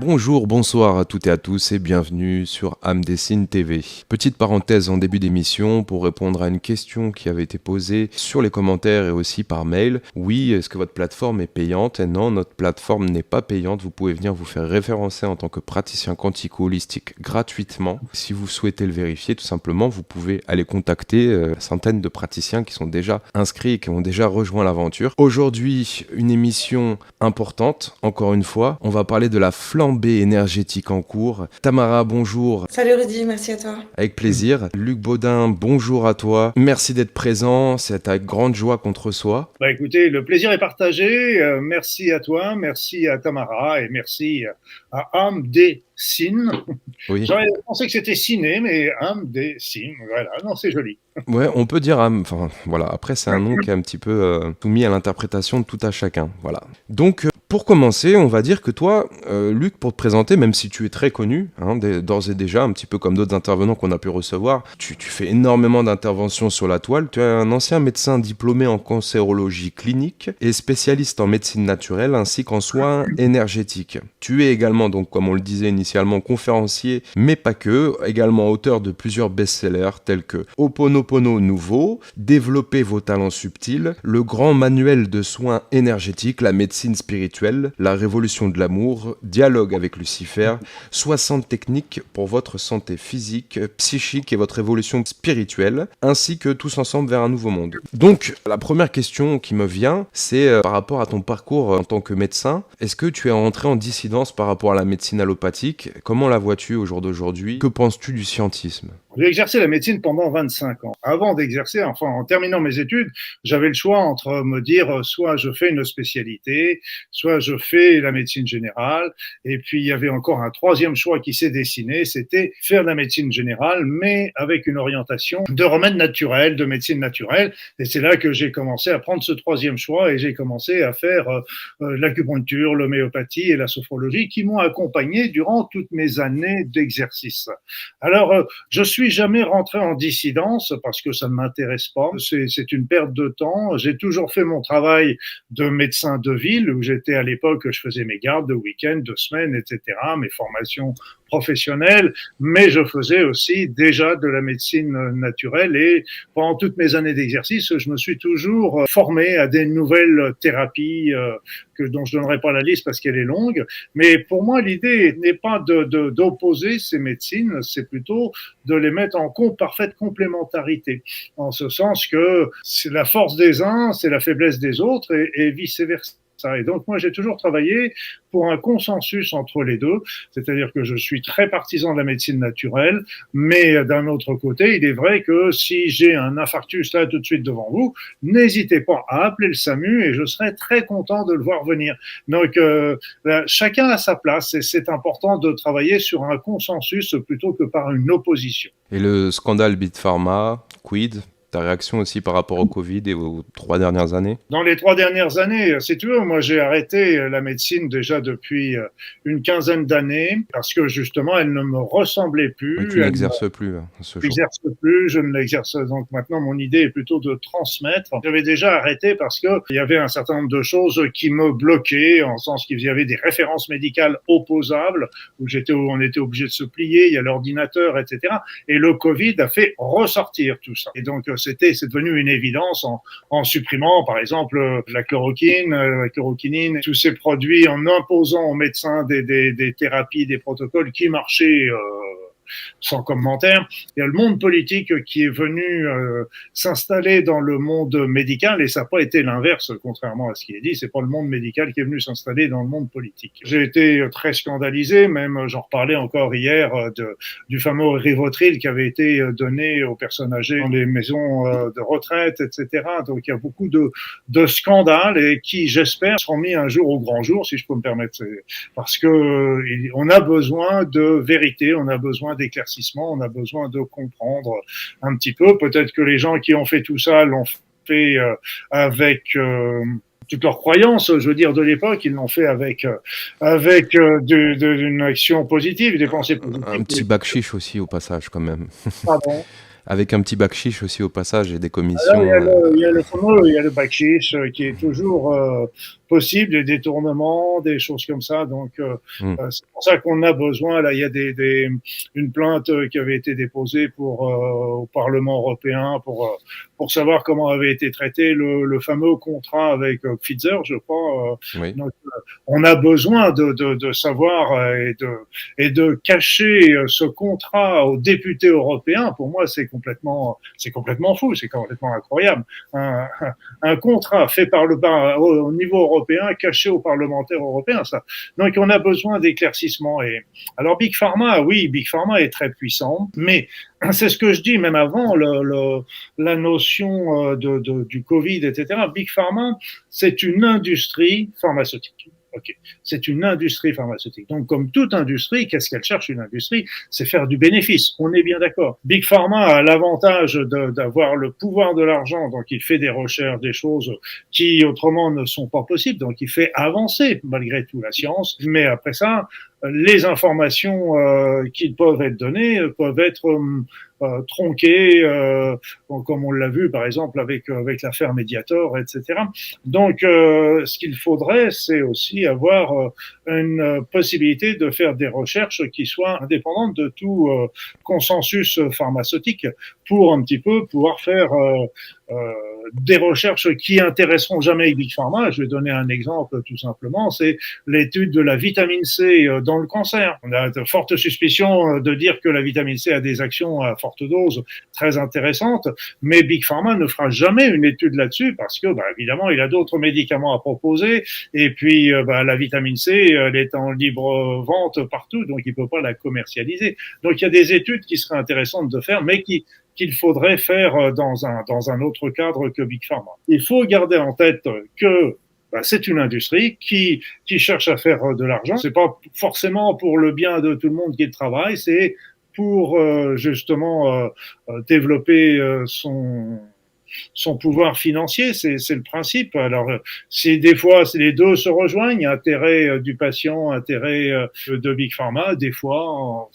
Bonjour, bonsoir à toutes et à tous et bienvenue sur Amdessine TV. Petite parenthèse en début d'émission pour répondre à une question qui avait été posée sur les commentaires et aussi par mail. Oui, est-ce que votre plateforme est payante? Et non, notre plateforme n'est pas payante. Vous pouvez venir vous faire référencer en tant que praticien quantico-holistique gratuitement. Si vous souhaitez le vérifier, tout simplement, vous pouvez aller contacter centaines de praticiens qui sont déjà inscrits et qui ont déjà rejoint l'aventure. Aujourd'hui, une émission importante, encore une fois. On va parler de la flambée énergétique en cours. Tamara, bonjour. Salut Rudy, merci à toi. Avec plaisir. Luc Baudin, bonjour à toi. Merci d'être présent. C'est avec grande joie qu'on te reçoit. Écoutez, le plaisir est partagé. Merci à toi, merci à Tamara et merci à Amdessine. Oui. J'aurais pensé que c'était ciné, mais Amdessine, voilà. Non, c'est joli. Ouais, on peut dire enfin voilà, après c'est un nom qui est un petit peu soumis à l'interprétation de tout à chacun, voilà. Donc pour commencer, on va dire que toi, Luc, pour te présenter, même si tu es très connu, d'ores et déjà, un petit peu comme d'autres intervenants qu'on a pu recevoir, tu fais énormément d'interventions sur la toile, tu es un ancien médecin diplômé en cancérologie clinique et spécialiste en médecine naturelle ainsi qu'en soins énergétiques. Tu es également, donc comme on le disait initialement, conférencier, mais pas que, également auteur de plusieurs best-sellers tels que Ho'oponopono nouveau, Développez vos talents subtils, Le grand manuel de soins énergétiques, la médecine spirituelle, La révolution de l'amour, Dialogue avec Lucifer, 60 techniques pour votre santé physique, psychique et votre évolution spirituelle, ainsi que Tous ensemble vers un nouveau monde. Donc, la première question qui me vient, c'est par rapport à ton parcours en tant que médecin. Est-ce que tu es entré en dissidence par rapport à la médecine allopathique? Comment la vois-tu au jour d'aujourd'hui? Que penses-tu du scientisme? J'ai exercé la médecine pendant 25 ans. Avant d'exercer, enfin en terminant mes études, j'avais le choix entre me dire soit je fais une spécialité, soit je fais la médecine générale. Et puis il y avait encore un troisième choix qui s'est dessiné, c'était faire la médecine générale, mais avec une orientation de remède naturel, de médecine naturelle. Et c'est là que j'ai commencé à prendre ce troisième choix et j'ai commencé à faire l'acupuncture, l'homéopathie et la sophrologie qui m'ont accompagné durant toutes mes années d'exercice. Alors, je suis jamais rentré en dissidence parce que ça ne m'intéresse pas. C'est une perte de temps. J'ai toujours fait mon travail de médecin de ville où j'étais à l'époque, je faisais mes gardes de week-end, de semaine, etc., mes formations professionnelles, mais je faisais aussi déjà de la médecine naturelle et pendant toutes mes années d'exercice, je me suis toujours formé à des nouvelles thérapies dont je donnerai pas la liste parce qu'elle est longue. Mais pour moi, l'idée n'est pas d'opposer ces médecines, c'est plutôt de les mettre en parfaite complémentarité, en ce sens que c'est la force des uns, c'est la faiblesse des autres et vice-versa. Et donc, moi, j'ai toujours travaillé pour un consensus entre les deux, c'est-à-dire que je suis très partisan de la médecine naturelle, mais d'un autre côté, il est vrai que si j'ai un infarctus là tout de suite devant vous, n'hésitez pas à appeler le SAMU et je serai très content de le voir venir. Donc, chacun a sa place et c'est important de travailler sur un consensus plutôt que par une opposition. Et le scandale Big Pharma, Quid, ta réaction aussi par rapport au Covid et aux 3 dernières années? Dans les 3 dernières années, si tu veux, moi j'ai arrêté la médecine déjà depuis une quinzaine d'années parce que justement elle ne me ressemblait plus. Oui, tu n'exerces plus ce jour. J'exerce plus, je ne l'exerce donc maintenant mon idée est plutôt de transmettre. J'avais déjà arrêté parce que il y avait un certain nombre de choses qui me bloquaient en sens qu'il y avait des références médicales opposables où on était obligé de se plier, il y a l'ordinateur, etc. Et le Covid a fait ressortir tout ça. Et donc c'est devenu une évidence en supprimant par exemple la chloroquine, la chloroquinine, tous ces produits en imposant aux médecins des thérapies, des protocoles qui marchaient sans commentaire. Il y a le monde politique qui est venu s'installer dans le monde médical et ça n'a pas été l'inverse, contrairement à ce qui est dit. C'est pas le monde médical qui est venu s'installer dans le monde politique. J'ai été très scandalisé, même j'en reparlais encore hier du fameux Rivotril qui avait été donné aux personnes âgées dans les maisons de retraite, etc. Donc il y a beaucoup de scandales et qui, j'espère, seront mis un jour au grand jour, si je peux me permettre, parce que on a besoin de vérité, on a besoin d'éclaircissement, on a besoin de comprendre un petit peu. Peut-être que les gens qui ont fait tout ça l'ont fait avec toutes leurs croyances, je veux dire, de l'époque, ils l'ont fait avec une action positive, des pensées positives. Un petit bac chiche aussi au passage quand même. Pardon. avec un petit bakshish aussi au passage et des Alors, commissions. il y a le fameux, il y a le bakshish qui est toujours possible, des détournements, des choses comme ça. Donc, Hmm. c'est pour ça qu'on a besoin. Là, il y a une plainte qui avait été déposée au Parlement européen pour savoir comment avait été traité le fameux contrat avec Pfizer, je crois. Oui. Donc, on a besoin de savoir et de cacher ce contrat aux députés européens. Pour moi, c'est complètement fou, c'est complètement incroyable. Un contrat fait au niveau européen, caché aux parlementaires européens, ça. Donc, on a besoin d'éclaircissements. Et alors, Big Pharma, oui, Big Pharma est très puissant, mais c'est ce que je dis même avant la notion du Covid, etc. Big Pharma, c'est une industrie pharmaceutique. Ok, c'est une industrie pharmaceutique. Donc, comme toute industrie, qu'est-ce qu'elle cherche une industrie? C'est faire du bénéfice. On est bien d'accord. Big Pharma a l'avantage d'avoir le pouvoir de l'argent, donc il fait des recherches, des choses qui autrement ne sont pas possibles. Donc, il fait avancer malgré tout la science. Mais après ça, les informations qui peuvent être données peuvent être tronquées, comme on l'a vu par exemple avec l'affaire Mediator, etc. Donc, ce qu'il faudrait, c'est aussi avoir une possibilité de faire des recherches qui soient indépendantes de tout consensus pharmaceutique pour un petit peu pouvoir faire des recherches qui intéresseront jamais Big Pharma. Je vais donner un exemple tout simplement, c'est l'étude de la vitamine C dans le cancer. On a de fortes suspicions de dire que la vitamine C a des actions à forte dose très intéressantes, mais Big Pharma ne fera jamais une étude là-dessus parce que, évidemment, il a d'autres médicaments à proposer et puis la vitamine C, elle est en libre vente partout, donc il ne peut pas la commercialiser. Donc il y a des études qui seraient intéressantes de faire, mais qu'il faudrait faire dans un autre cadre que Big Pharma. Il faut garder en tête que c'est une industrie qui cherche à faire de l'argent. C'est pas forcément pour le bien de tout le monde qui travaille, c'est pour justement développer son pouvoir financier, c'est le principe. Alors, si des fois si les deux se rejoignent, intérêt du patient, intérêt de Big Pharma, des fois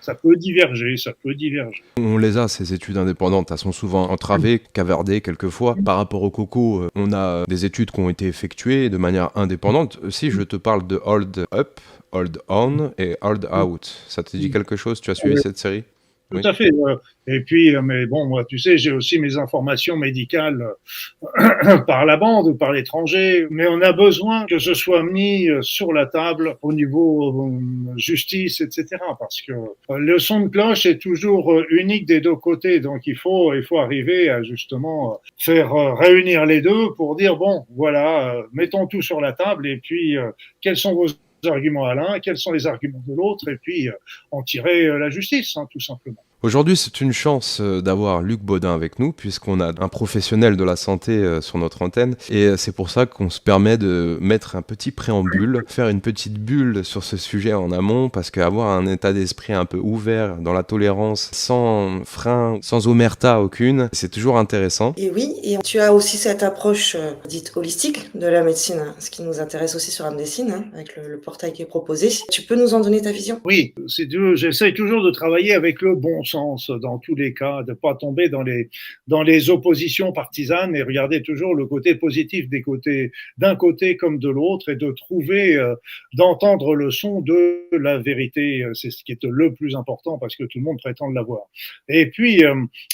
ça peut diverger, ça peut diverger. On les a, ces études indépendantes. Elles sont souvent entravées, cavardées quelquefois. Par rapport au coco, on a des études qui ont été effectuées de manière indépendante. Si je te parle de Hold Up, Hold On et Hold Out, ça te dit quelque chose? Tu as suivi cette série? Tout Oui. à fait. Et puis, mais bon, moi, tu sais, j'ai aussi mes informations médicales par la bande ou par l'étranger, mais on a besoin que ce soit mis sur la table au niveau justice, etc. Parce que le son de cloche est toujours unique des deux côtés, donc il faut arriver à justement faire réunir les deux pour dire bon, voilà, mettons tout sur la table et puis quels sont vos arguments à l'un, quels sont les arguments de l'autre, et puis en tirer la justice, tout simplement. Aujourd'hui, c'est une chance d'avoir Luc Baudin avec nous, puisqu'on a un professionnel de la santé sur notre antenne. Et c'est pour ça qu'on se permet de mettre un petit préambule, faire une petite bulle sur ce sujet en amont, parce qu'avoir un état d'esprit un peu ouvert dans la tolérance, sans frein, sans omerta aucune, c'est toujours intéressant. Et oui, et tu as aussi cette approche dite holistique de la médecine, ce qui nous intéresse aussi sur Amdesine, avec le portail qui est proposé. Tu peux nous en donner ta vision? Oui, j'essaie toujours de travailler avec le bon sens dans tous les cas, de pas tomber dans les oppositions partisanes et regarder toujours le côté positif d'un côté comme de l'autre et de trouver, d'entendre le son de la vérité. C'est ce qui est le plus important parce que tout le monde prétend l'avoir. Et puis,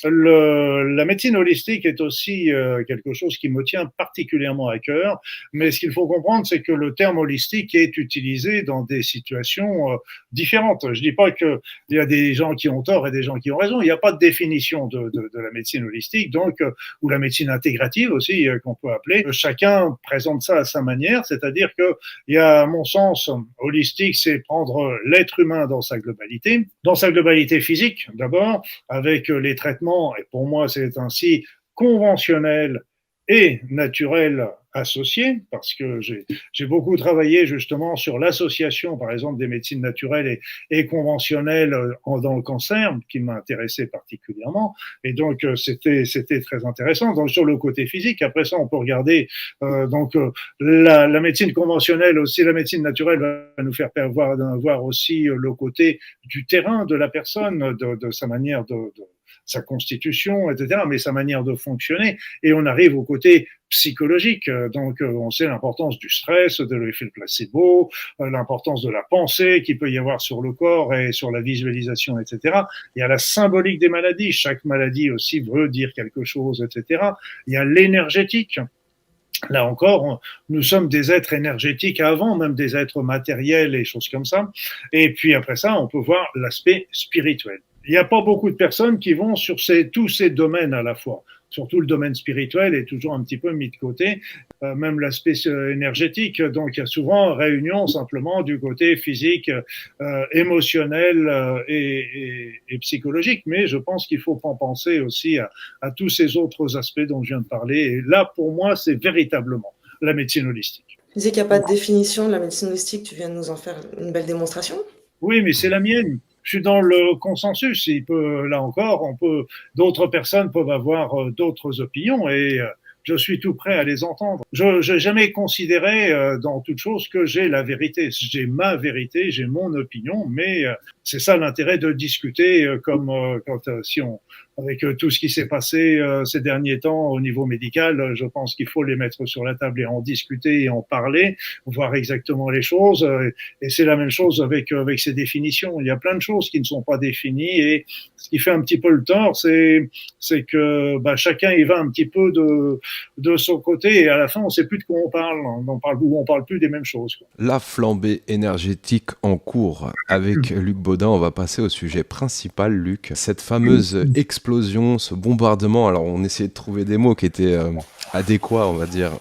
la médecine holistique est aussi quelque chose qui me tient particulièrement à cœur. Mais ce qu'il faut comprendre, c'est que le terme holistique est utilisé dans des situations différentes. Je dis pas qu'il y a des gens qui ont tort et des gens qui ont raison. Il n'y a pas de définition de la médecine holistique, donc ou la médecine intégrative aussi qu'on peut appeler. Chacun présente ça à sa manière, c'est-à-dire que il y a, à mon sens, holistique, c'est prendre l'être humain dans sa globalité physique d'abord, avec les traitements. Et pour moi, c'est ainsi conventionnel et naturel associés, parce que j'ai beaucoup travaillé justement sur l'association, par exemple, des médecines naturelles et conventionnelles dans le cancer, qui m'a intéressé particulièrement. Et donc, c'était très intéressant. Donc, sur le côté physique, après ça, on peut regarder la médecine conventionnelle aussi, la médecine naturelle va nous faire voir aussi le côté du terrain de la personne, de sa manière sa constitution, etc., mais sa manière de fonctionner. Et on arrive au côté psychologique. Donc, on sait l'importance du stress, de l'effet placebo, l'importance de la pensée qu'il peut y avoir sur le corps et sur la visualisation, etc. Il y a la symbolique des maladies. Chaque maladie aussi veut dire quelque chose, etc. Il y a l'énergétique. Là encore, nous sommes des êtres énergétiques avant, même des êtres matériels et choses comme ça. Et puis après ça, on peut voir l'aspect spirituel. Il n'y a pas beaucoup de personnes qui vont sur tous ces domaines à la fois. Surtout le domaine spirituel est toujours un petit peu mis de côté, même l'aspect énergétique. Donc il y a souvent réunion simplement du côté physique, émotionnel et psychologique. Mais je pense qu'il faut en penser aussi à tous ces autres aspects dont je viens de parler. Et là, pour moi, c'est véritablement la médecine holistique. Tu disais qu'il n'y a pas de définition de la médecine holistique, tu viens de nous en faire une belle démonstration. Oui, mais c'est la mienne. Je suis dans le consensus. Là encore, d'autres personnes peuvent avoir d'autres opinions et je suis tout prêt à les entendre. Je n'ai jamais considéré dans toute chose que j'ai la vérité. J'ai ma vérité, j'ai mon opinion, mais c'est ça l'intérêt de discuter avec tout ce qui s'est passé ces derniers temps au niveau médical, je pense qu'il faut les mettre sur la table et en discuter et en parler, voir exactement les choses. Et c'est la même chose avec ces définitions. Il y a plein de choses qui ne sont pas définies et ce qui fait un petit peu le tort, c'est que chacun y va un petit peu de son côté et à la fin on sait plus de quoi on parle. On parle plus des mêmes choses, quoi. La flambée énergétique en cours. Avec Luc Baudin, on va passer au sujet principal, Luc. Cette fameuse explosion, ce bombardement. Alors, on essayait de trouver des mots qui étaient adéquats, on va dire,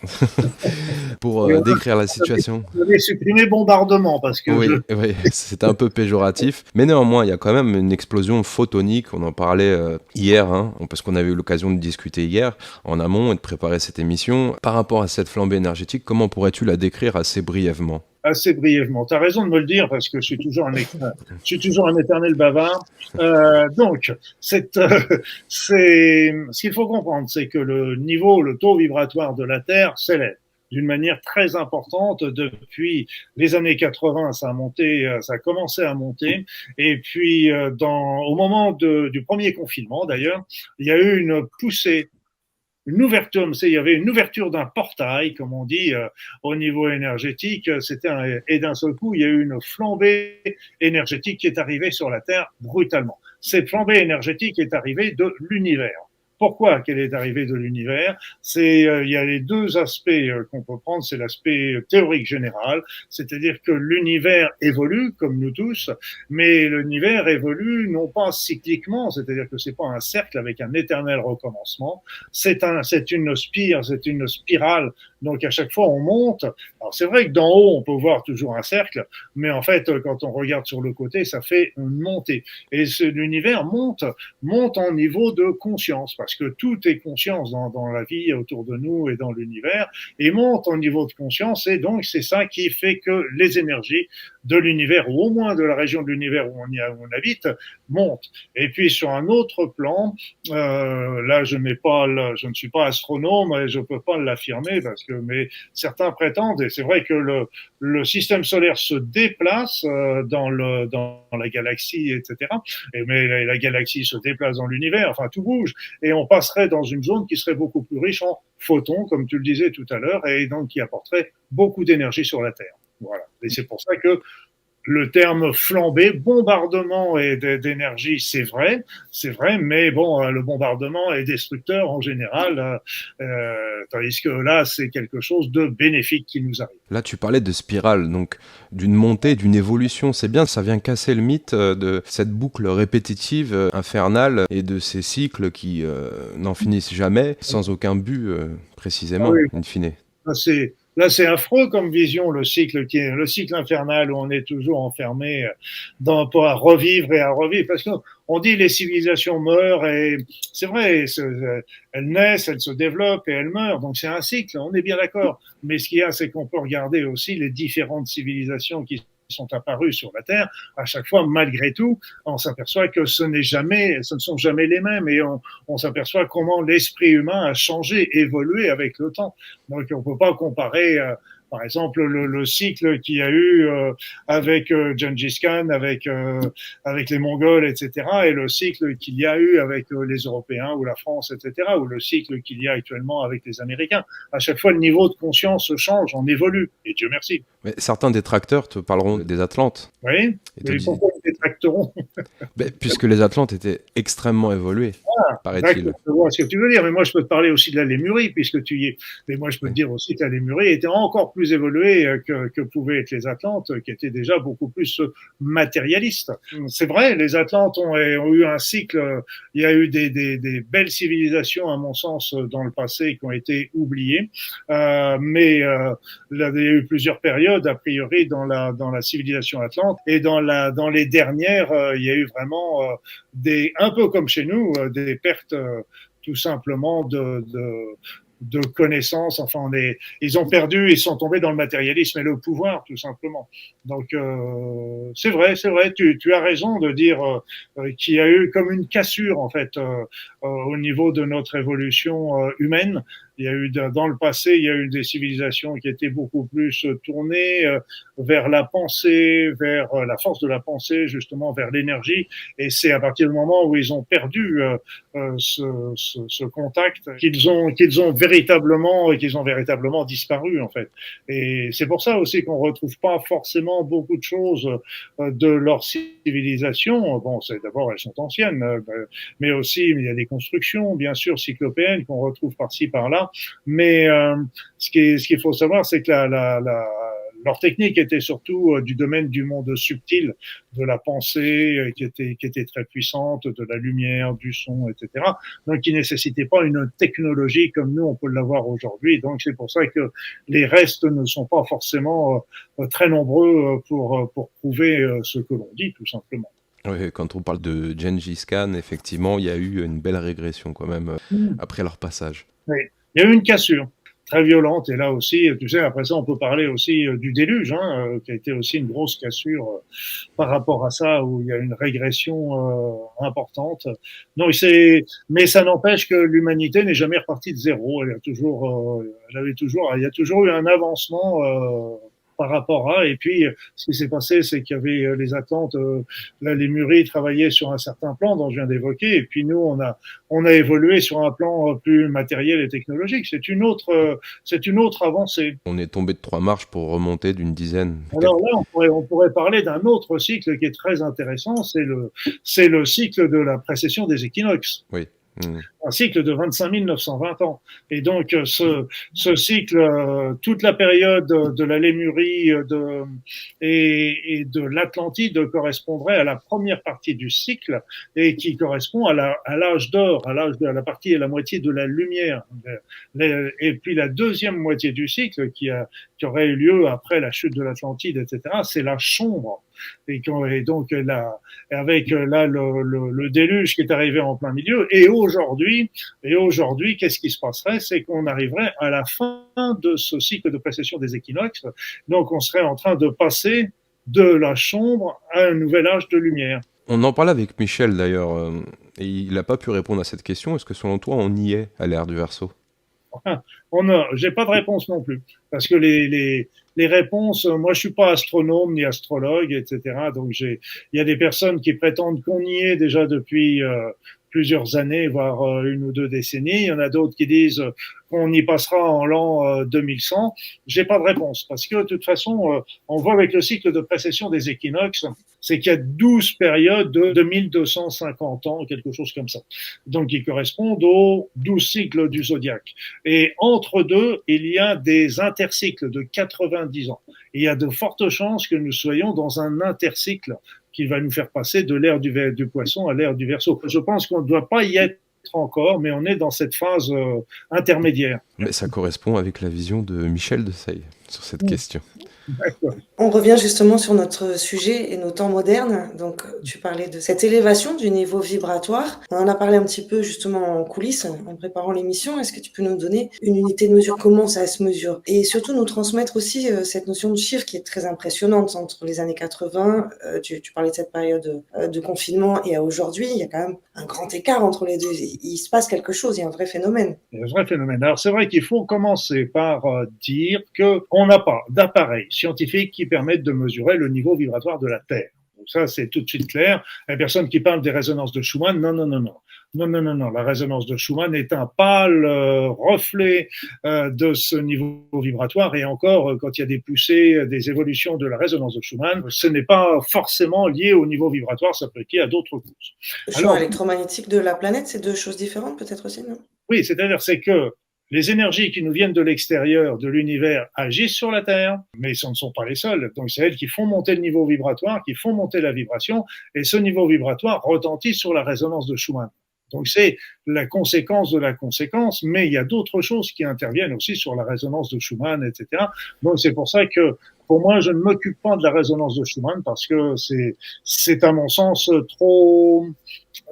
pour décrire la situation. Vous avez supprimé bombardement parce que... Oui, c'était un peu péjoratif. Mais néanmoins, il y a quand même une explosion photonique. On en parlait hier, parce qu'on avait eu l'occasion de discuter hier en amont et de préparer cette émission. Par rapport à cette flambée énergétique, comment pourrais-tu la décrire assez brièvement ? Assez brièvement. Tu as raison de me le dire parce que je suis toujours un éternel bavard. Donc, ce qu'il faut comprendre, c'est que le taux vibratoire de la Terre s'élève d'une manière très importante depuis les années 80. Ça a commencé à monter. Et puis, au moment du premier confinement, d'ailleurs, il y a eu une poussée. Il y avait une ouverture d'un portail, comme on dit, au niveau énergétique. Et d'un seul coup, il y a eu une flambée énergétique qui est arrivée sur la Terre brutalement. Cette flambée énergétique est arrivée de l'univers. Pourquoi qu'elle est arrivée de l'univers? Il y a les deux aspects qu'on peut prendre. C'est l'aspect théorique général, c'est-à-dire que l'univers évolue comme nous tous, mais l'univers évolue non pas cycliquement, c'est-à-dire que c'est pas un cercle avec un éternel recommencement. C'est une spirale. Donc à chaque fois on monte. Alors c'est vrai que d'en haut on peut voir toujours un cercle, mais en fait quand on regarde sur le côté, ça fait une montée. Et l'univers monte en niveau de conscience, parce que tout est conscience dans la vie autour de nous et dans l'univers, et monte en niveau de conscience, et donc c'est ça qui fait que les énergies de l'univers, ou au moins de la région de l'univers où on habite, montent. Et puis sur un autre plan, là je ne suis pas astronome et je peux pas l'affirmer mais certains prétendent, et c'est vrai que le système solaire se déplace dans la galaxie, etc. Mais la galaxie se déplace dans l'univers, enfin tout bouge, et on passerait dans une zone qui serait beaucoup plus riche en photons, comme tu le disais tout à l'heure, et donc qui apporterait beaucoup d'énergie sur la Terre. Voilà. Et c'est pour ça que le terme flambée, bombardement et d'énergie, c'est vrai, mais bon, le bombardement est destructeur en général, tandis que là, c'est quelque chose de bénéfique qui nous arrive. Là, tu parlais de spirale, donc d'une montée, d'une évolution. C'est bien, ça vient casser le mythe de cette boucle répétitive, infernale, et de ces cycles qui n'en finissent jamais, sans aucun but précisément, in fine. Là, c'est affreux comme vision, le cycle infernal où on est toujours enfermé pour à revivre et à revivre. Parce qu'on dit les civilisations meurent et c'est vrai, elles naissent, elles se développent et elles meurent. Donc c'est un cycle, on est bien d'accord. Mais ce qu'il y a, c'est qu'on peut regarder aussi les différentes civilisations qui sont apparues sur la Terre. À chaque fois, malgré tout, on s'aperçoit que ce ne sont jamais les mêmes, et on s'aperçoit comment l'esprit humain a changé, évolué avec le temps. Donc on peut pas comparer Par exemple, le cycle qu'il y a eu avec Gengis Khan, avec les Mongols, etc., et le cycle qu'il y a eu avec les Européens ou la France, etc., ou le cycle qu'il y a actuellement avec les Américains. À chaque fois, le niveau de conscience change, on évolue, et Dieu merci. Mais certains détracteurs te parleront des Atlantes. Oui, mais pourquoi ils détracteront? Puisque les Atlantes étaient extrêmement évolués, paraît-il. Je vois ce que tu veux dire, mais moi je peux te parler aussi de la Lémurie, puisque tu y es. Mais moi je peux te dire aussi que la Lémurie était encore plus évoluée que pouvaient être les Atlantes, qui étaient déjà beaucoup plus matérialistes. C'est vrai, les Atlantes ont eu un cycle, il y a eu des belles civilisations, à mon sens, dans le passé, qui ont été oubliées, mais il y a eu plusieurs périodes, a priori, dans la civilisation atlante, et dans les dernières, il y a eu vraiment un peu comme chez nous, des pertes tout simplement de connaissances. Enfin, ils ont perdu, ils sont tombés dans le matérialisme et le pouvoir, tout simplement. Donc, c'est vrai, tu as raison de dire qu'il y a eu comme une cassure, en fait, au niveau de notre évolution humaine. Il y a eu dans le passé, il y a eu des civilisations qui étaient beaucoup plus tournées vers la pensée, vers la force de la pensée, justement vers l'énergie. Et c'est à partir du moment où ils ont perdu ce contact qu'ils ont véritablement disparu, en fait. Et c'est pour ça aussi qu'on retrouve pas forcément beaucoup de choses de leur civilisation. Bon, c'est d'abord elles sont anciennes, mais aussi il y a des constructions, bien sûr, cyclopéennes qu'on retrouve par-ci par-là. Mais ce qu'il faut savoir, c'est que leur technique était surtout du domaine du monde subtil, de la pensée qui était très puissante, de la lumière, du son, etc. Donc, qui nécessitait pas une technologie comme nous on peut l'avoir aujourd'hui. Donc, c'est pour ça que les restes ne sont pas forcément très nombreux pour prouver ce que l'on dit, tout simplement. Oui, quand on parle de Gengis Khan, effectivement, il y a eu une belle régression quand même après leur passage. Oui. Il y a eu une cassure très violente, et là aussi, tu sais, après ça, on peut parler aussi du déluge, qui a été aussi une grosse cassure par rapport à ça, où il y a une régression importante. Donc mais ça n'empêche que l'humanité n'est jamais repartie de zéro. Il y a toujours eu un avancement par rapport à. Et puis, ce qui s'est passé, c'est qu'il y avait les Atlantes, la Lémurie travaillait sur un certain plan dont je viens d'évoquer, et puis nous, on a évolué sur un plan plus matériel et technologique. C'est une autre avancée. On est tombé de 3 marches pour remonter d'une dizaine. Alors là, on pourrait parler d'un autre cycle qui est très intéressant, c'est le cycle de la précession des équinoxes. Oui. Un cycle de 25 920 ans. Et donc, ce cycle, toute la période de la Lémurie et de l'Atlantide correspondrait à la première partie du cycle, et qui correspond à l'âge d'or, à la partie et la moitié de la lumière. Et puis la deuxième moitié du cycle, qui aurait eu lieu après la chute de l'Atlantide, etc., c'est la chambre. Et donc avec le déluge qui est arrivé en plein milieu. Et aujourd'hui, qu'est-ce qui se passerait? C'est qu'on arriverait à la fin de ce cycle de précession des équinoxes. Donc, on serait en train de passer de la chambre à un nouvel âge de lumière. On en parlait avec Michel d'ailleurs, et il n'a pas pu répondre à cette question. Est-ce que selon toi, on y est à l'ère du Verseau? J'ai pas de réponse non plus, parce que les réponses, moi je suis pas astronome ni astrologue, etc. Donc il y a des personnes qui prétendent qu'on y est déjà depuis plusieurs années, voire 1 ou 2 décennies. Il y en a d'autres qui disent qu'on y passera en l'an 2100. J'ai pas de réponse, parce que de toute façon, on voit avec le cycle de précession des équinoxes, c'est qu'il y a 12 périodes de 2250 ans, quelque chose comme ça. Donc, qui correspondent aux 12 cycles du zodiaque. Et entre deux, il y a des intercycles de 90 ans. Et il y a de fortes chances que nous soyons dans un intercycle qui va nous faire passer de l'ère du poisson à l'ère du Verseau. Je pense qu'on ne doit pas y être encore, mais on est dans cette phase intermédiaire. Mais ça correspond avec la vision de Michel de Seye sur cette question. On revient justement sur notre sujet et nos temps modernes. Donc, tu parlais de cette élévation du niveau vibratoire. On en a parlé un petit peu justement en coulisses, en préparant l'émission. Est-ce que tu peux nous donner une unité de mesure? Comment ça se mesure? Et surtout nous transmettre aussi cette notion de chiffre qui est très impressionnante entre les années 80. Tu parlais de cette période de confinement et à aujourd'hui. Il y a quand même un grand écart entre les deux. Il se passe quelque chose, il y a un vrai phénomène. Un vrai phénomène. Alors c'est vrai qu'il faut commencer par dire qu'on n'a pas d'appareil scientifique qui permette de mesurer le niveau vibratoire de la Terre. Donc ça, c'est tout de suite clair. La personne qui parle des résonances de Schumann, non, non, non, non. Non, non, non, non. La résonance de Schumann est un pâle reflet de ce niveau vibratoire. Et encore, quand il y a des poussées, des évolutions de la résonance de Schumann, ce n'est pas forcément lié au niveau vibratoire, ça peut être lié à d'autres causes. Le champ électromagnétique de la planète, c'est deux choses différentes peut-être aussi, non? Oui, c'est-à-dire c'est que les énergies qui nous viennent de l'extérieur, de l'univers, agissent sur la Terre, mais ce ne sont pas les seules. Donc c'est elles qui font monter le niveau vibratoire, qui font monter la vibration, et ce niveau vibratoire retentit sur la résonance de Schumann. Donc c'est la conséquence de la conséquence, mais il y a d'autres choses qui interviennent aussi sur la résonance de Schumann, etc. Donc c'est pour ça que pour moi, je ne m'occupe pas de la résonance de Schumann parce que c'est à mon sens trop,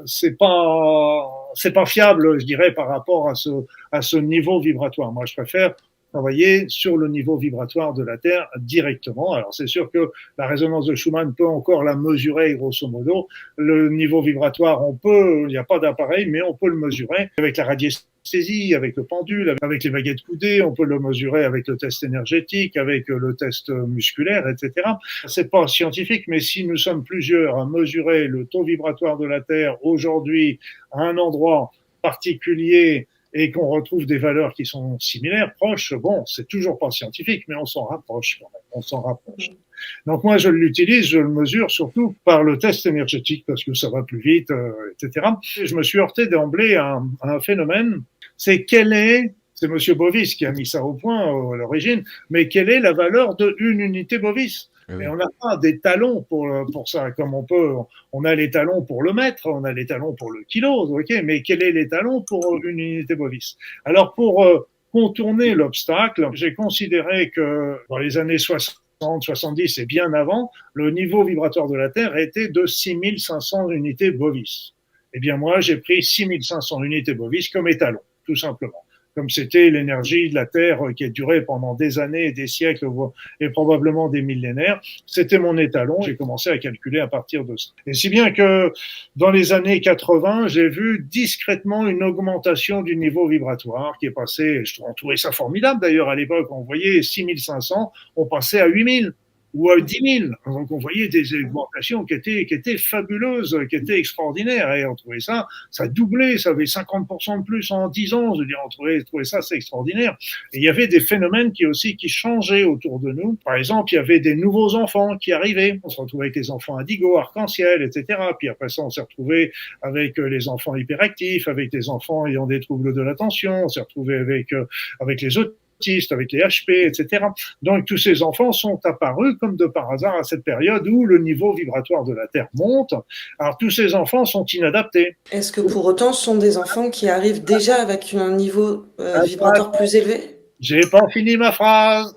c'est pas fiable, je dirais, par rapport à ce niveau vibratoire. Moi, je préfère travailler sur le niveau vibratoire de la Terre directement. Alors, c'est sûr que la résonance de Schumann peut encore la mesurer, grosso modo. Le niveau vibratoire, il n'y a pas d'appareil, mais on peut le mesurer avec la radiesthésie, avec le pendule, avec les baguettes coudées, on peut le mesurer avec le test énergétique, avec le test musculaire, etc. C'est pas scientifique, mais si nous sommes plusieurs à mesurer le taux vibratoire de la Terre aujourd'hui à un endroit particulier et qu'on retrouve des valeurs qui sont similaires, proches, bon, c'est toujours pas scientifique, mais on s'en rapproche quand même, on s'en rapproche. Donc moi, je l'utilise, je le mesure surtout par le test énergétique parce que ça va plus vite, etc. Et je me suis heurté d'emblée à un phénomène, c'est c'est Monsieur Bovis qui a mis ça au point à l'origine, mais quelle est la valeur d'une unité Bovis? Oui. Et on n'a pas des talons pour ça, comme on a les talons pour le mètre, on a les talons pour le kilo, ok, mais quels sont les talons pour une unité Bovis? Alors pour contourner l'obstacle, j'ai considéré que dans les années 60, 70 et bien avant, le niveau vibratoire de la Terre était de 6500 unités Bovis. Eh bien moi, j'ai pris 6500 unités Bovis comme étalon, tout simplement. Comme c'était l'énergie de la Terre qui a duré pendant des années et des siècles et probablement des millénaires, c'était mon étalon. J'ai commencé à calculer à partir de ça. Et si bien que dans les années 80, j'ai vu discrètement une augmentation du niveau vibratoire qui est passé, je trouvais ça formidable d'ailleurs à l'époque, on voyait 6500, on passait à 8000. Ou à 10 000. Donc on voyait des augmentations qui étaient fabuleuses, qui étaient extraordinaires. Et on trouvait ça doublait, ça avait 50% de plus en 10 ans. Je veux dire, on trouvait ça assez extraordinaire. Et il y avait des phénomènes qui changeaient autour de nous. Par exemple, il y avait des nouveaux enfants qui arrivaient. On se retrouvait avec les enfants indigos, arc-en-ciel, etc. Puis après ça, on s'est retrouvé avec les enfants hyperactifs, avec les enfants ayant des troubles de l'attention. On s'est retrouvé avec les autres avec les HP, etc. Donc tous ces enfants sont apparus comme de par hasard à cette période où le niveau vibratoire de la Terre monte. Alors tous ces enfants sont inadaptés. Est-ce que pour autant ce sont des enfants qui arrivent déjà avec un niveau vibratoire plus élevé? J'ai pas fini ma phrase.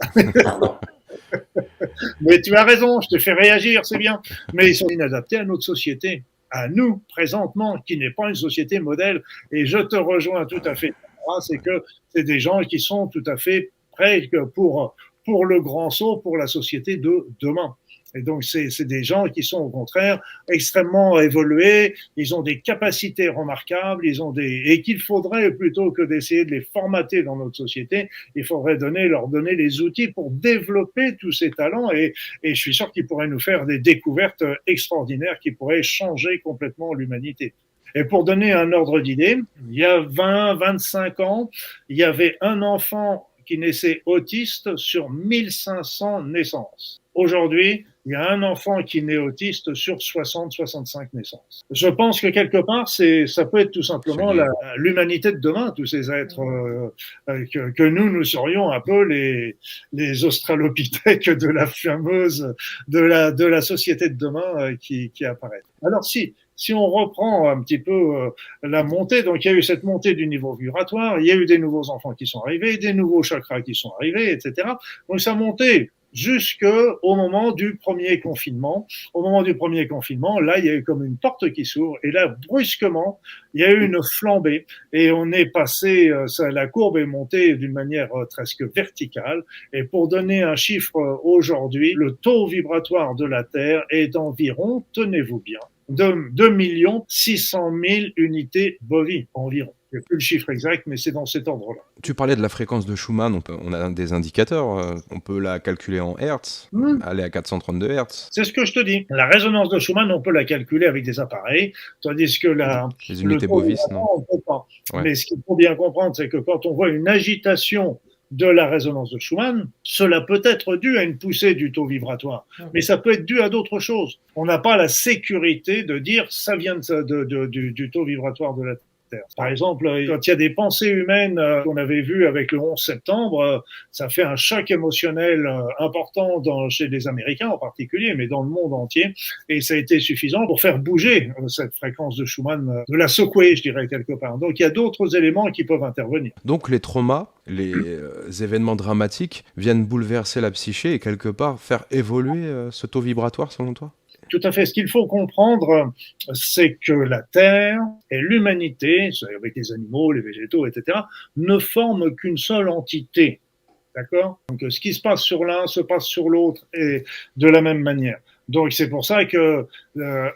Mais tu as raison, je te fais réagir, c'est bien. Mais ils sont inadaptés à notre société, à nous présentement, qui n'est pas une société modèle. Et je te rejoins tout à fait. C'est que c'est des gens qui sont tout à fait prêts pour le grand saut, pour la société de demain. Et donc, c'est des gens qui sont au contraire extrêmement évolués, ils ont des capacités remarquables, et qu'il faudrait, plutôt que d'essayer de les formater dans notre société, il faudrait leur donner les outils pour développer tous ces talents, et je suis sûr qu'ils pourraient nous faire des découvertes extraordinaires qui pourraient changer complètement l'humanité. Et pour donner un ordre d'idée, il y a 20, 25 ans, il y avait un enfant qui naissait autiste sur 1500 naissances. Aujourd'hui, il y a un enfant qui naît autiste sur 60, 65 naissances. Je pense que quelque part, ça peut être tout simplement l'humanité de demain, tous ces êtres que nous serions un peu les australopithèques de la fameuse, de la société de demain qui apparaît. Alors si on reprend un petit peu la montée, donc il y a eu cette montée du niveau vibratoire, il y a eu des nouveaux enfants qui sont arrivés, des nouveaux chakras qui sont arrivés, etc. Donc ça montait jusqu'au moment du premier confinement. Au moment du premier confinement, là, il y a eu comme une porte qui s'ouvre et là, brusquement, il y a eu une flambée et on est passé, la courbe est montée d'une manière presque verticale. Et pour donner un chiffre aujourd'hui, le taux vibratoire de la Terre est d'environ, tenez-vous bien, de 2 600 000 unités bovines environ. Je n'ai plus le chiffre exact, mais c'est dans cet ordre-là. Tu parlais de la fréquence de Schumann, on a des indicateurs, on peut la calculer en Hertz, aller à 432 Hertz. C'est ce que je te dis. La résonance de Schumann, on peut la calculer avec des appareils, tandis que les unités bovis, non. On ne peut pas. Ouais. Mais ce qu'il faut bien comprendre, c'est que quand on voit une agitation de la résonance de Schumann, cela peut être dû à une poussée du taux vibratoire, mais ça peut être dû à d'autres choses. On n'a pas la sécurité de dire ça vient du taux vibratoire de la Terre. Par exemple, quand il y a des pensées humaines qu'on avait vues avec le 11 septembre, ça fait un choc émotionnel important chez les Américains en particulier, mais dans le monde entier, et ça a été suffisant pour faire bouger cette fréquence de Schumann, de la secouer, je dirais, quelque part. Donc il y a d'autres éléments qui peuvent intervenir. Donc les traumas, les événements dramatiques viennent bouleverser la psyché et quelque part faire évoluer ce taux vibratoire selon toi ? Tout à fait. Ce qu'il faut comprendre, c'est que la Terre et l'humanité, avec les animaux, les végétaux, etc., ne forment qu'une seule entité. D'accord ? Donc, ce qui se passe sur l'un se passe sur l'autre et de la même manière. Donc, c'est pour ça que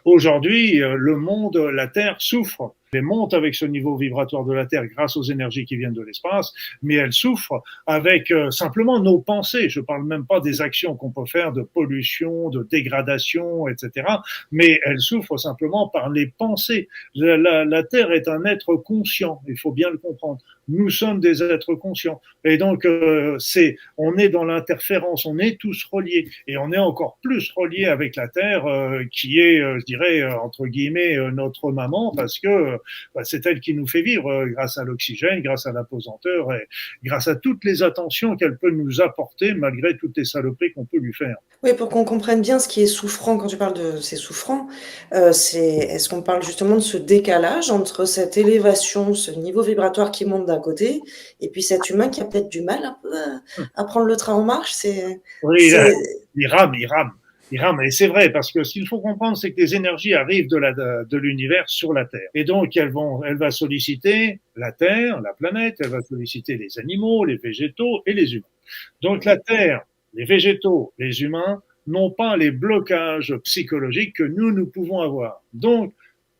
aujourd'hui, le monde, la Terre souffre. Elle monte avec ce niveau vibratoire de la Terre grâce aux énergies qui viennent de l'espace, mais elle souffre avec simplement nos pensées. Je ne parle même pas des actions qu'on peut faire de pollution, de dégradation, etc. Mais elle souffre simplement par les pensées. La Terre est un être conscient, il faut bien le comprendre. Nous sommes des êtres conscients. Et donc, on est dans l'interférence, on est tous reliés. Et on est encore plus reliés avec la Terre, qui est, je dirais, entre guillemets, notre maman, parce que c'est elle qui nous fait vivre grâce à l'oxygène, grâce à la pesanteur et grâce à toutes les attentions qu'elle peut nous apporter malgré toutes les saloperies qu'on peut lui faire. Oui, pour qu'on comprenne bien ce qui est souffrant, quand tu parles de ces souffrants, est-ce qu'on parle justement de ce décalage entre cette élévation, ce niveau vibratoire qui monte d'un côté, et puis cet humain qui a peut-être du mal un peu à prendre le train en marche? Oui, il rame. Et c'est vrai, parce que ce qu'il faut comprendre, c'est que les énergies arrivent de l'univers sur la Terre. Et donc, elle va solliciter la Terre, la planète, elle va solliciter les animaux, les végétaux et les humains. Donc, la Terre, les végétaux, les humains n'ont pas les blocages psychologiques que nous pouvons avoir. Donc,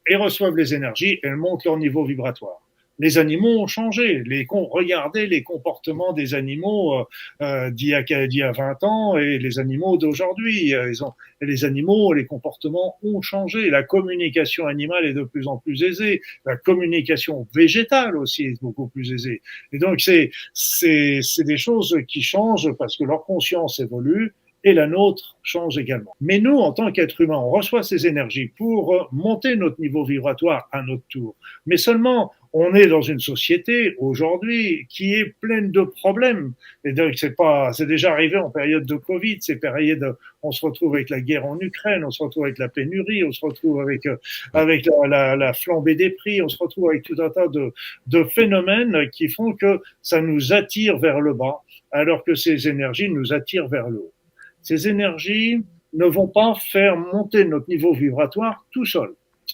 ils reçoivent les énergies, elles montent leur niveau vibratoire. Les animaux ont changé. Regardez les comportements des animaux d'il y a 20 ans et les animaux d'aujourd'hui. Les animaux, les comportements ont changé. La communication animale est de plus en plus aisée. La communication végétale aussi est beaucoup plus aisée. Et donc, c'est des choses qui changent parce que leur conscience évolue et la nôtre change également. Mais nous, en tant qu'êtres humains, on reçoit ces énergies pour monter notre niveau vibratoire à notre tour. Mais seulement, on est dans une société aujourd'hui qui est pleine de problèmes. Et donc, c'est déjà arrivé en période de Covid, on se retrouve avec la guerre en Ukraine, on se retrouve avec la pénurie, on se retrouve avec la flambée des prix, on se retrouve avec tout un tas de phénomènes qui font que ça nous attire vers le bas, alors que ces énergies nous attirent vers le haut. Ces énergies ne vont pas faire monter notre niveau vibratoire tout seul.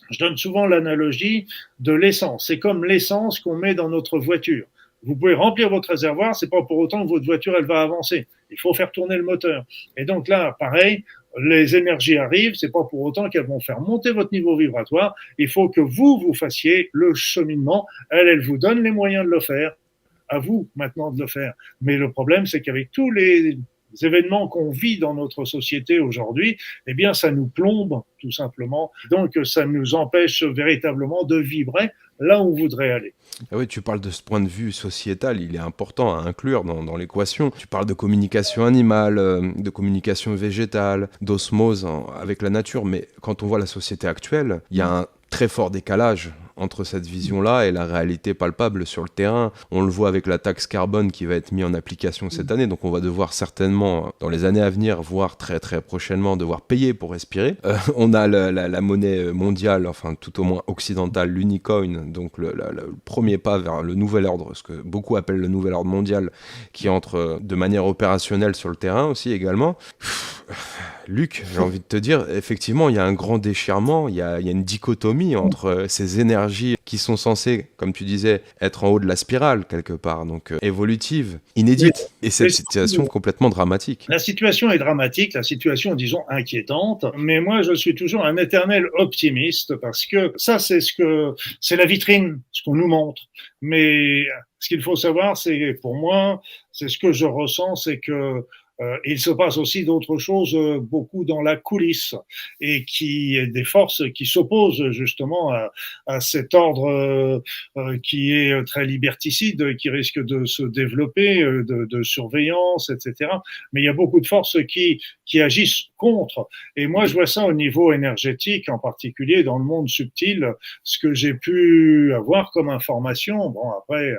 Je donne souvent l'analogie de l'essence. C'est comme l'essence qu'on met dans notre voiture. Vous pouvez remplir votre réservoir, c'est pas pour autant que votre voiture elle va avancer. Il faut faire tourner le moteur. Et donc là, pareil, les énergies arrivent, c'est pas pour autant qu'elles vont faire monter votre niveau vibratoire. Il faut que vous fassiez le cheminement. Elle vous donne les moyens de le faire. À vous maintenant de le faire. Mais le problème, c'est qu'avec tous les événements qu'on vit dans notre société aujourd'hui, eh bien, ça nous plombe, tout simplement. Donc, ça nous empêche véritablement de vibrer là où on voudrait aller. Ah oui, tu parles de ce point de vue sociétal, il est important à inclure dans l'équation. Tu parles de communication animale, de communication végétale, d'osmose avec la nature, mais quand on voit la société actuelle, il y a un très fort décalage entre cette vision-là et la réalité palpable sur le terrain. On le voit avec la taxe carbone qui va être mise en application cette année, donc on va devoir certainement, dans les années à venir, voire très très prochainement, devoir payer pour respirer. On a la monnaie mondiale, enfin tout au moins occidentale, l'unicoin, donc le premier pas vers le nouvel ordre, ce que beaucoup appellent le nouvel ordre mondial, qui entre de manière opérationnelle sur le terrain aussi également. Luc, j'ai envie de te dire, effectivement, il y a un grand déchirement, il y a une dichotomie entre ces énergies qui sont censées, comme tu disais, être en haut de la spirale quelque part, donc évolutive, inédite, et cette situation complètement dramatique. La situation est dramatique, la situation, disons, inquiétante, mais moi, je suis toujours un éternel optimiste parce que ça, c'est la vitrine, ce qu'on nous montre. Mais ce qu'il faut savoir, c'est, pour moi, c'est ce que je ressens, c'est que il se passe aussi d'autres choses beaucoup dans la coulisse et des forces qui s'opposent justement à cet ordre qui est très liberticide, qui risque de se développer, de surveillance, etc. Mais il y a beaucoup de forces qui agissent contre. Et moi, je vois ça au niveau énergétique, en particulier dans le monde subtil, ce que j'ai pu avoir comme information. Bon, après,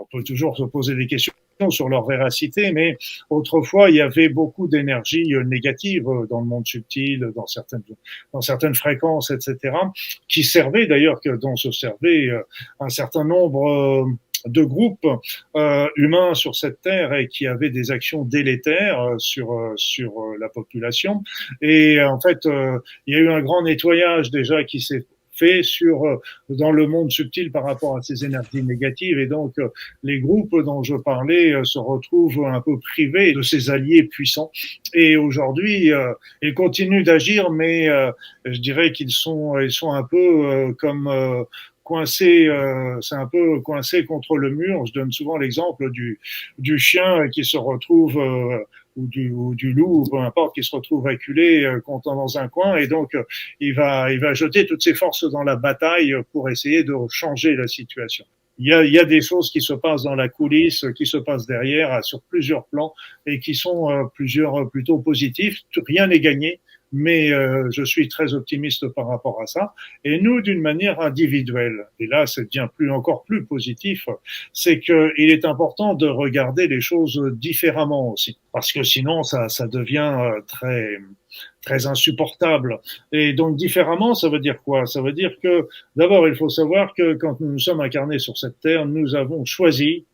on peut toujours se poser des questions sur leur véracité, mais autrefois, il y avait beaucoup d'énergie négative dans le monde subtil, dans certaines fréquences, etc., qui servaient d'ailleurs, dont se servaient un certain nombre de groupes humains sur cette terre et qui avaient des actions délétères sur la population. Et en fait, il y a eu un grand nettoyage déjà qui s'est fait dans le monde subtil par rapport à ces énergies négatives, et donc les groupes dont je parlais se retrouvent un peu privés de ces alliés puissants, et aujourd'hui ils continuent d'agir, mais je dirais qu'ils sont un peu comme coincé, c'est un peu coincé contre le mur. Je donne souvent l'exemple du chien qui se retrouve ou du loup, peu importe, qui se retrouve acculé dans un coin, et donc il va jeter toutes ses forces dans la bataille pour essayer de changer la situation. Il y a des choses qui se passent dans la coulisse, qui se passent derrière, sur plusieurs plans, et qui sont plutôt positifs. Rien n'est gagné, mais je suis très optimiste par rapport à ça. Et nous, d'une manière individuelle, et là, ça devient encore plus positif, c'est qu'il est important de regarder les choses différemment aussi, parce que sinon, ça devient très insupportable. Et donc, différemment, ça veut dire quoi? Ça veut dire que, d'abord, il faut savoir que quand nous sommes incarnés sur cette terre, nous avons choisi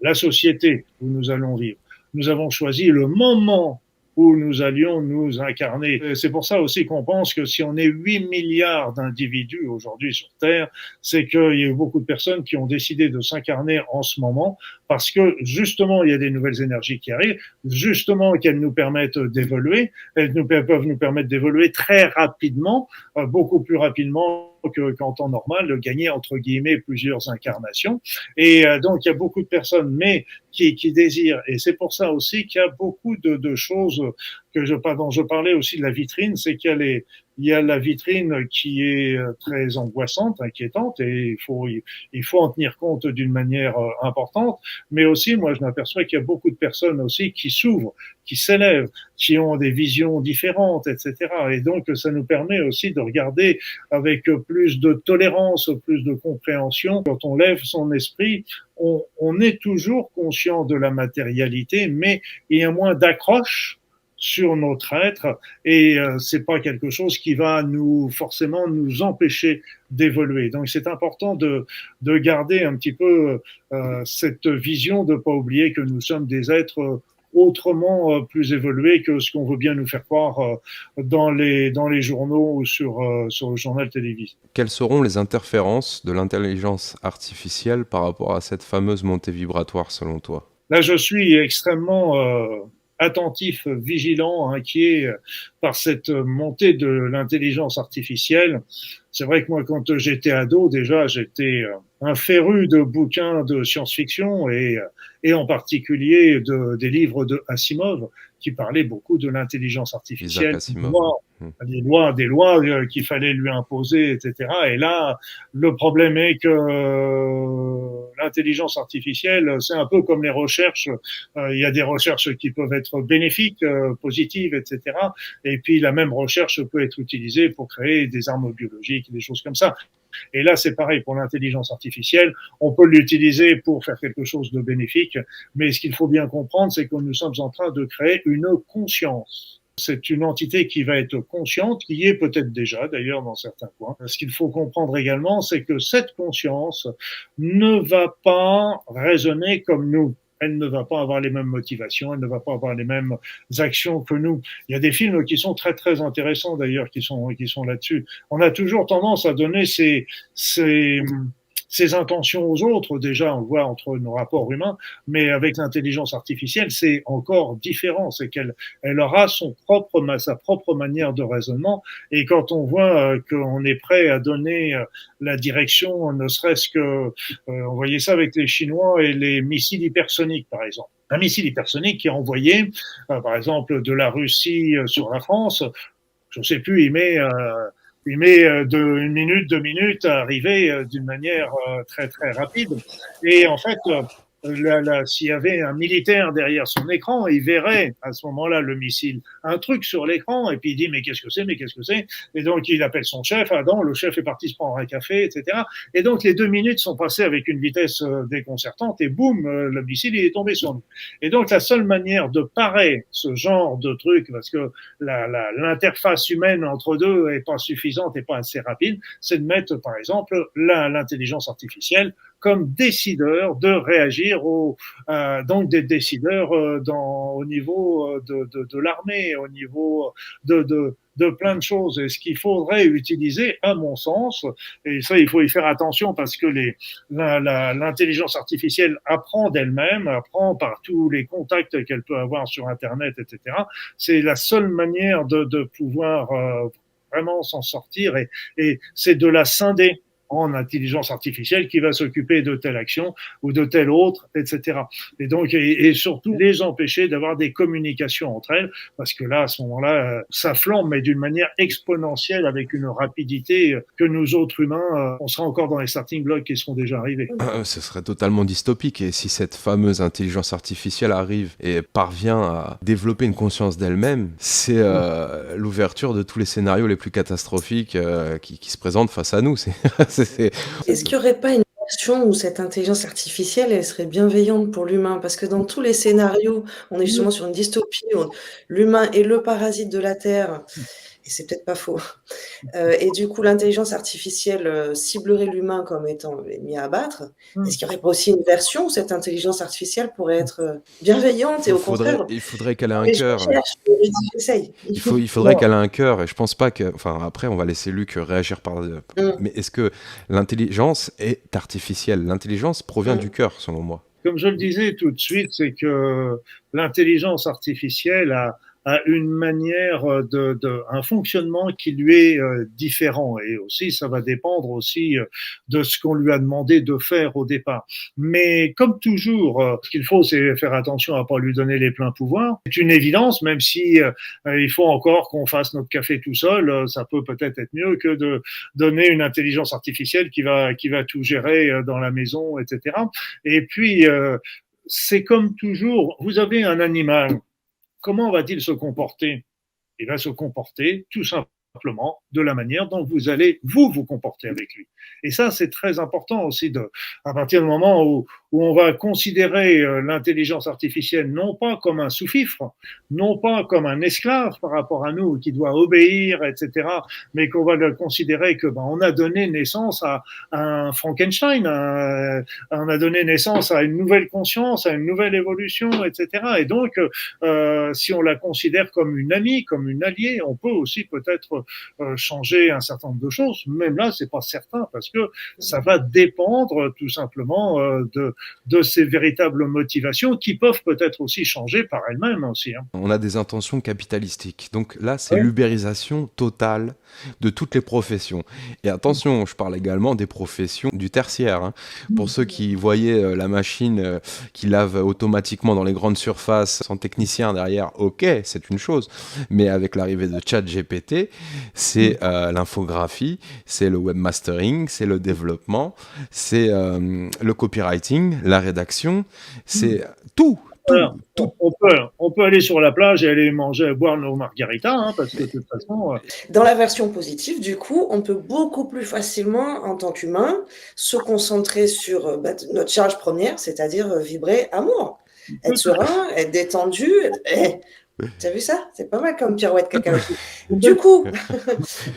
la société où nous allons vivre. Nous avons choisi le moment où nous allions nous incarner. C'est pour ça aussi qu'on pense que si on est 8 milliards d'individus aujourd'hui sur Terre, c'est qu'il y a eu beaucoup de personnes qui ont décidé de s'incarner en ce moment, parce que justement, il y a des nouvelles énergies qui arrivent, justement qu'elles nous permettent d'évoluer, peuvent nous permettre d'évoluer très rapidement, beaucoup plus rapidement qu'en temps normal, de gagner entre guillemets plusieurs incarnations. Et donc il y a beaucoup de personnes, mais qui désirent. Et c'est pour ça aussi qu'il y a beaucoup de choses dont je parlais aussi de la vitrine, c'est qu'il y a la vitrine qui est très angoissante, inquiétante, et il faut en tenir compte d'une manière importante. Mais aussi, moi, je m'aperçois qu'il y a beaucoup de personnes aussi qui s'ouvrent, qui s'élèvent, qui ont des visions différentes, etc. Et donc, ça nous permet aussi de regarder avec plus de tolérance, plus de compréhension. Quand on lève son esprit, on est toujours conscient de la matérialité, mais il y a moins d'accroche sur notre être, et c'est pas quelque chose qui va forcément nous empêcher d'évoluer. Donc c'est important de garder un petit peu cette vision, de pas oublier que nous sommes des êtres autrement plus évolués que ce qu'on veut bien nous faire croire dans les journaux ou sur le journal télévisé. Quelles seront les interférences de l'intelligence artificielle par rapport à cette fameuse montée vibratoire selon toi? Là, je suis extrêmement attentif, vigilant, inquiet par cette montée de l'intelligence artificielle. C'est vrai que moi, quand j'étais ado, déjà, j'étais un féru de bouquins de science-fiction et en particulier des livres de Asimov qui parlaient beaucoup de l'intelligence artificielle, des lois qu'il fallait lui imposer, etc. Et là, le problème est que l'intelligence artificielle, c'est un peu comme les recherches. Il y a des recherches qui peuvent être bénéfiques, positives, etc. Et puis la même recherche peut être utilisée pour créer des armes biologiques, des choses comme ça. Et là, c'est pareil pour l'intelligence artificielle. On peut l'utiliser pour faire quelque chose de bénéfique, mais ce qu'il faut bien comprendre, c'est que nous sommes en train de créer une conscience. C'est une entité qui va être consciente, qui y est peut-être déjà d'ailleurs dans certains points. Ce qu'il faut comprendre également, c'est que cette conscience ne va pas raisonner comme nous. Elle ne va pas avoir les mêmes motivations, elle ne va pas avoir les mêmes actions que nous. Il y a des films qui sont très très intéressants d'ailleurs, qui sont là-dessus. On a toujours tendance à donner ses intentions aux autres, déjà, on le voit entre nos rapports humains, mais avec l'intelligence artificielle, c'est encore différent. C'est elle aura sa propre manière de raisonnement. Et quand on voit qu'on est prêt à donner la direction, ne serait-ce que, on voyait ça avec les Chinois et les missiles hypersoniques, par exemple. Un missile hypersonique qui est envoyé, par exemple, de la Russie sur la France, je ne sais plus, il met une minute, 2 minutes à arriver d'une manière très très rapide. Et en fait, s'il y avait un militaire derrière son écran, il verrait à ce moment-là le missile, un truc sur l'écran, et puis il dit mais qu'est-ce que c'est. Et donc il appelle son chef, le chef est parti se prendre un café, etc. Et donc les 2 minutes sont passées avec une vitesse déconcertante, et boum, le missile il est tombé sur nous. Et donc la seule manière de parer ce genre de truc, parce que l'interface humaine entre deux est pas suffisante et pas assez rapide, c'est de mettre par exemple l'intelligence artificielle comme décideur de réagir donc des décideurs au niveau de l'armée, au niveau de plein de choses. Et ce qu'il faudrait utiliser, à mon sens, et ça il faut y faire attention parce que l'intelligence artificielle apprend d'elle-même, apprend par tous les contacts qu'elle peut avoir sur Internet, etc. C'est la seule manière de pouvoir vraiment s'en sortir, et c'est de la scinder en intelligence artificielle qui va s'occuper de telle action ou de telle autre, etc. Et donc, et surtout, les empêcher d'avoir des communications entre elles, parce que là, à ce moment-là, ça flambe, mais d'une manière exponentielle, avec une rapidité que nous autres humains, on sera encore dans les starting blocks qui seront déjà arrivés. Ce serait totalement dystopique, et si cette fameuse intelligence artificielle arrive et parvient à développer une conscience d'elle-même, c'est l'ouverture de tous les scénarios les plus catastrophiques qui se présentent face à nous. Est-ce qu'il n'y aurait pas une version où cette intelligence artificielle, elle serait bienveillante pour l'humain? Parce que dans tous les scénarios, on est justement sur une dystopie où l'humain est le parasite de la Terre, et c'est peut-être pas faux. Et du coup, l'intelligence artificielle ciblerait l'humain comme étant mis à abattre. Est-ce qu'il n'y aurait pas aussi une version où cette intelligence artificielle pourrait être bienveillante et au contraire... Il faudrait qu'elle ait un cœur. J'essaye. Il faudrait qu'elle ait un cœur, et je pense pas que... Enfin, après, on va laisser Luc réagir par... Mais est-ce que l'intelligence est artificielle? L'intelligence provient du cœur, selon moi. Comme je le disais tout de suite, c'est que l'intelligence artificielle a une manière un fonctionnement qui lui est différent, et aussi ça va dépendre aussi de ce qu'on lui a demandé de faire au départ. Mais comme toujours, ce qu'il faut, c'est faire attention à pas lui donner les pleins pouvoirs. C'est une évidence, même si il faut encore qu'on fasse notre café tout seul, ça peut peut-être être mieux que de donner une intelligence artificielle qui va tout gérer dans la maison, etc. Et puis c'est comme toujours, vous avez un animal. Comment va-t-il se comporter? Il va se comporter tout simplement de la manière dont vous allez vous comporter avec lui. Et ça, c'est très important aussi, à partir du moment où on va considérer l'intelligence artificielle non pas comme un sous-fifre, non pas comme un esclave par rapport à nous qui doit obéir, etc., mais qu'on va le considérer que on a donné naissance à un Frankenstein, on a donné naissance à une nouvelle conscience, à une nouvelle évolution, etc. Et donc, si on la considère comme une amie, comme une alliée, on peut aussi peut-être changer un certain nombre de choses. Même là, c'est pas certain, parce que ça va dépendre tout simplement de ces véritables motivations qui peuvent peut-être aussi changer par elles-mêmes aussi. On a des intentions capitalistiques. Donc là, c'est l'ubérisation totale de toutes les professions. Et attention, je parle également des professions du tertiaire. Pour ceux qui voyaient la machine qui lave automatiquement dans les grandes surfaces sans technicien derrière, ok, c'est une chose. Mais avec l'arrivée de ChatGPT, c'est l'infographie, c'est le webmastering, c'est le développement, c'est le copywriting, la rédaction, c'est tout Alors, on peut aller sur la plage et aller manger, boire nos margaritas, hein, parce que de toute façon. Dans la version positive, du coup, on peut beaucoup plus facilement, en tant qu'humain, se concentrer sur notre charge première, c'est-à-dire vibrer amour. Être serein, être détendu. T'as vu ça? C'est pas mal comme pirouette cacao. Du coup,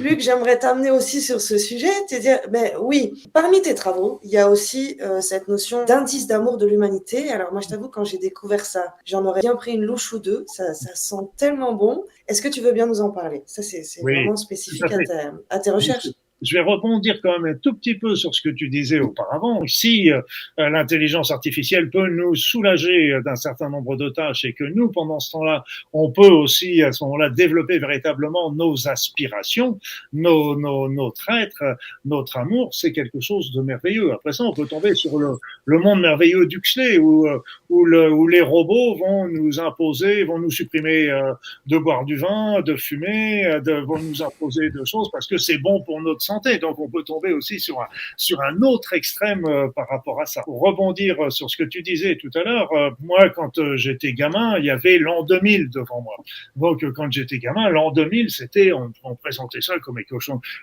Luc, j'aimerais t'amener aussi sur ce sujet, te dire, oui, parmi tes travaux, il y a aussi cette notion d'indice d'amour de l'humanité. Alors moi, je t'avoue, quand j'ai découvert ça, j'en aurais bien pris une louche ou deux. Ça sent tellement bon. Est-ce que tu veux bien nous en parler? Ça, c'est Oui, vraiment spécifique à tes recherches. Je vais rebondir quand même un tout petit peu sur ce que tu disais auparavant. Si l'intelligence artificielle peut nous soulager d'un certain nombre de tâches et que nous, pendant ce temps-là, on peut aussi à ce moment-là développer véritablement nos aspirations, notre être, notre amour, c'est quelque chose de merveilleux. Après ça, on peut tomber sur le monde merveilleux d'Huxley où les robots vont nous imposer, vont nous supprimer de boire du vin, de fumer, vont nous imposer de choses parce que c'est bon pour notre santé. Donc, on peut tomber aussi sur un autre extrême par rapport à ça. Pour rebondir sur ce que tu disais tout à l'heure, moi, quand j'étais gamin, il y avait l'an 2000 devant moi. Donc, quand j'étais gamin, l'an 2000, on présentait ça comme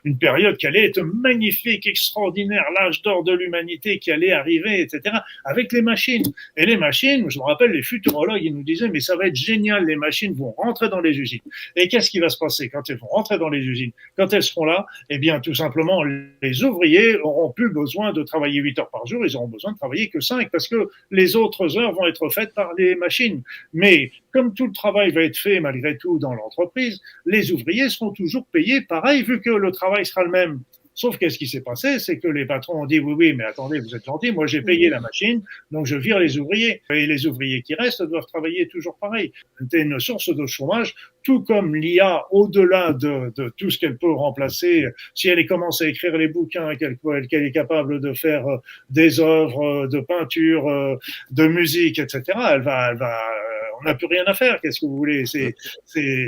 une période qui allait être magnifique, extraordinaire, l'âge d'or de l'humanité qui allait arriver, etc., avec les machines. Et les machines, je me rappelle, les futurologues, ils nous disaient, mais ça va être génial, les machines vont rentrer dans les usines. Et qu'est-ce qui va se passer quand elles vont rentrer dans les usines? Quand elles seront là, eh bien, tout simplement, les ouvriers auront plus besoin de travailler 8 heures par jour, ils auront besoin de travailler que 5 parce que les autres heures vont être faites par les machines. Mais comme tout le travail va être fait malgré tout dans l'entreprise, les ouvriers seront toujours payés pareil vu que le travail sera le même. Sauf qu'est-ce qui s'est passé, c'est que les patrons ont dit oui, mais attendez, vous êtes gentils, moi j'ai payé la machine, donc je vire les ouvriers. Et les ouvriers qui restent doivent travailler toujours pareil. C'est une source de chômage, tout comme l'IA, au-delà de tout ce qu'elle peut remplacer, si elle commence à écrire les bouquins qu'elle est capable de faire des œuvres de peinture, de musique, etc., on n'a plus rien à faire, qu'est-ce que vous voulez? C'est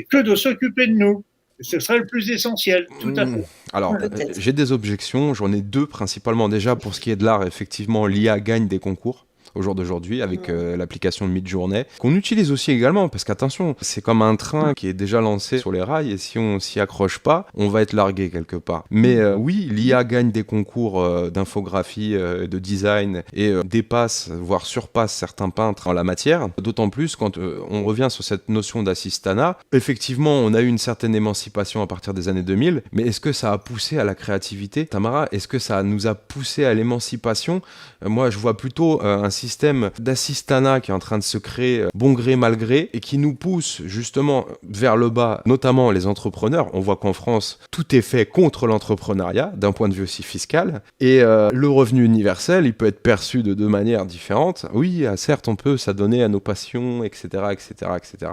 que de s'occuper de nous. Ce serait le plus essentiel, tout à fait. Alors, j'ai des objections, j'en ai deux principalement. Déjà, pour ce qui est de l'art, effectivement, l'IA gagne des concours au jour d'aujourd'hui avec l'application de Midjourney, qu'on utilise aussi également, parce qu'attention, c'est comme un train qui est déjà lancé sur les rails, et si on s'y accroche pas, on va être largué quelque part. Mais oui, l'IA gagne des concours d'infographie, de design, et dépasse, voire surpasse certains peintres en la matière, d'autant plus quand on revient sur cette notion d'assistanat. Effectivement, on a eu une certaine émancipation à partir des années 2000, mais est-ce que ça a poussé à la créativité, Tamara? Est-ce que ça nous a poussé à l'émancipation? Moi, je vois plutôt un système d'assistanat qui est en train de se créer bon gré mal gré et qui nous pousse justement vers le bas, notamment les entrepreneurs. On voit qu'en France, tout est fait contre l'entrepreneuriat d'un point de vue aussi fiscal, et le revenu universel, il peut être perçu de deux manières différentes. Oui, certes, on peut s'adonner à nos passions, etc., etc., etc.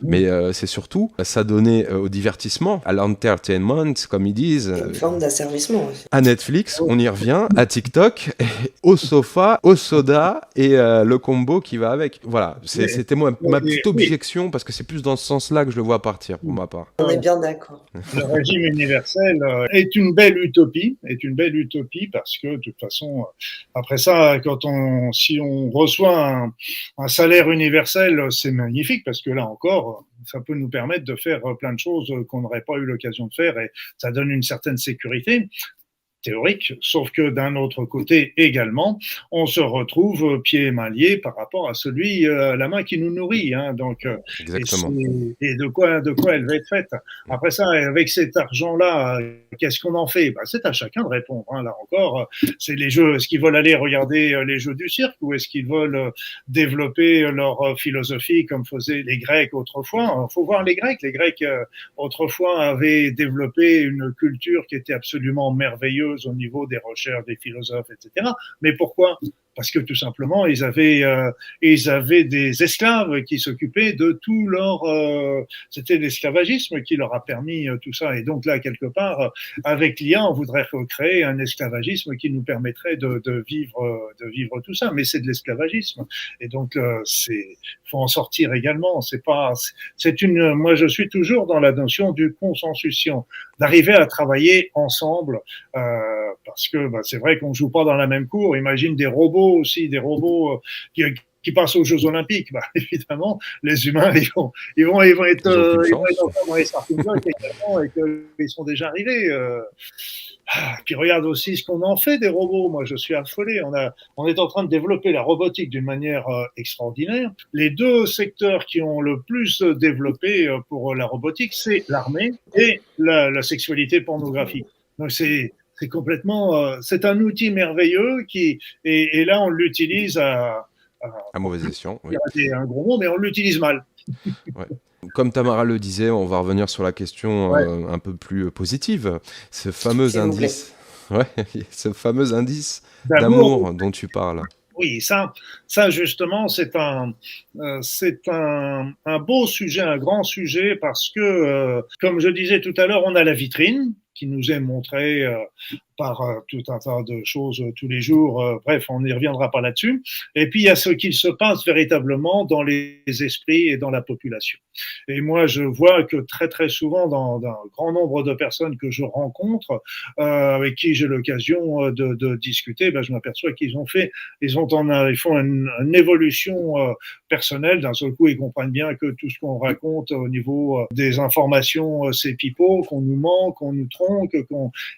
Mais c'est surtout s'adonner au divertissement, à l'entertainment, comme ils disent. Une forme d'asservissement aussi. À Netflix, on y revient, à TikTok, au sofa, au soda, et le combo qui va avec. Voilà, c'était ma petite objection, parce que c'est plus dans ce sens-là que je le vois partir, pour ma part. On est bien d'accord. Le régime universel est une belle utopie, parce que de toute façon, après ça, si on reçoit un salaire universel, c'est magnifique, parce que là encore, ça peut nous permettre de faire plein de choses qu'on n'aurait pas eu l'occasion de faire, et ça donne une certaine sécurité théorique, sauf que d'un autre côté également, on se retrouve pieds et mains liés par rapport à la main qui nous nourrit, hein, donc exactement. Et de quoi elle va être faite. Après ça, avec cet argent-là, qu'est-ce qu'on en fait? C'est à chacun de répondre, hein, là encore. C'est les jeux. Est-ce qu'ils veulent aller regarder les jeux du cirque, ou est-ce qu'ils veulent développer leur philosophie comme faisaient les Grecs autrefois? Faut voir les Grecs. Les Grecs autrefois avaient développé une culture qui était absolument merveilleuse au niveau des recherches, des philosophes, etc. Mais pourquoi? Parce que tout simplement, ils avaient des esclaves qui s'occupaient de tout leur... c'était l'esclavagisme qui leur a permis tout ça. Et donc là, quelque part, avec l'IA, on voudrait recréer un esclavagisme qui nous permettrait de vivre tout ça. Mais c'est de l'esclavagisme. Et donc, faut en sortir également. Moi, je suis toujours dans la notion du consensusion, d'arriver à travailler ensemble, parce que c'est vrai qu'on joue pas dans la même cour. Imagine des robots qui passe aux Jeux Olympiques, bah, évidemment, les humains, ils vont être, Ils ont aucune chance. dans les starting blocks également et qu'ils sont déjà arrivés. Puis regarde aussi ce qu'on en fait des robots. Moi, je suis affolé. On est en train de développer la robotique d'une manière extraordinaire. Les deux secteurs qui ont le plus développé pour la robotique, c'est l'armée et la sexualité pornographique. Donc c'est complètement, c'est un outil merveilleux et là on l'utilise À mauvais escient, oui. c'est un gros mot, mais on l'utilise mal. Ouais. Comme Tamara le disait, on va revenir sur la question Ouais. un peu plus positive. Ce fameux S'il vous plaît. indice, ouais, ce fameux indice D'amour. d'amour dont tu parles. Oui, ça justement, c'est un beau sujet, un grand sujet, parce que, comme je disais tout à l'heure, on a la vitrine qui nous est montrée par tout un tas de choses tous les jours. Bref, on n'y reviendra pas là-dessus. Et puis, il y a ce qu'il se passe véritablement dans les esprits et dans la population. Et moi, je vois que très, très souvent, dans un grand nombre de personnes que je rencontre, avec qui j'ai l'occasion de discuter, ben, je m'aperçois ils font une évolution personnelle. D'un seul coup, ils comprennent bien que tout ce qu'on raconte au niveau des informations, c'est pipeau, qu'on nous ment, qu'on nous tronque,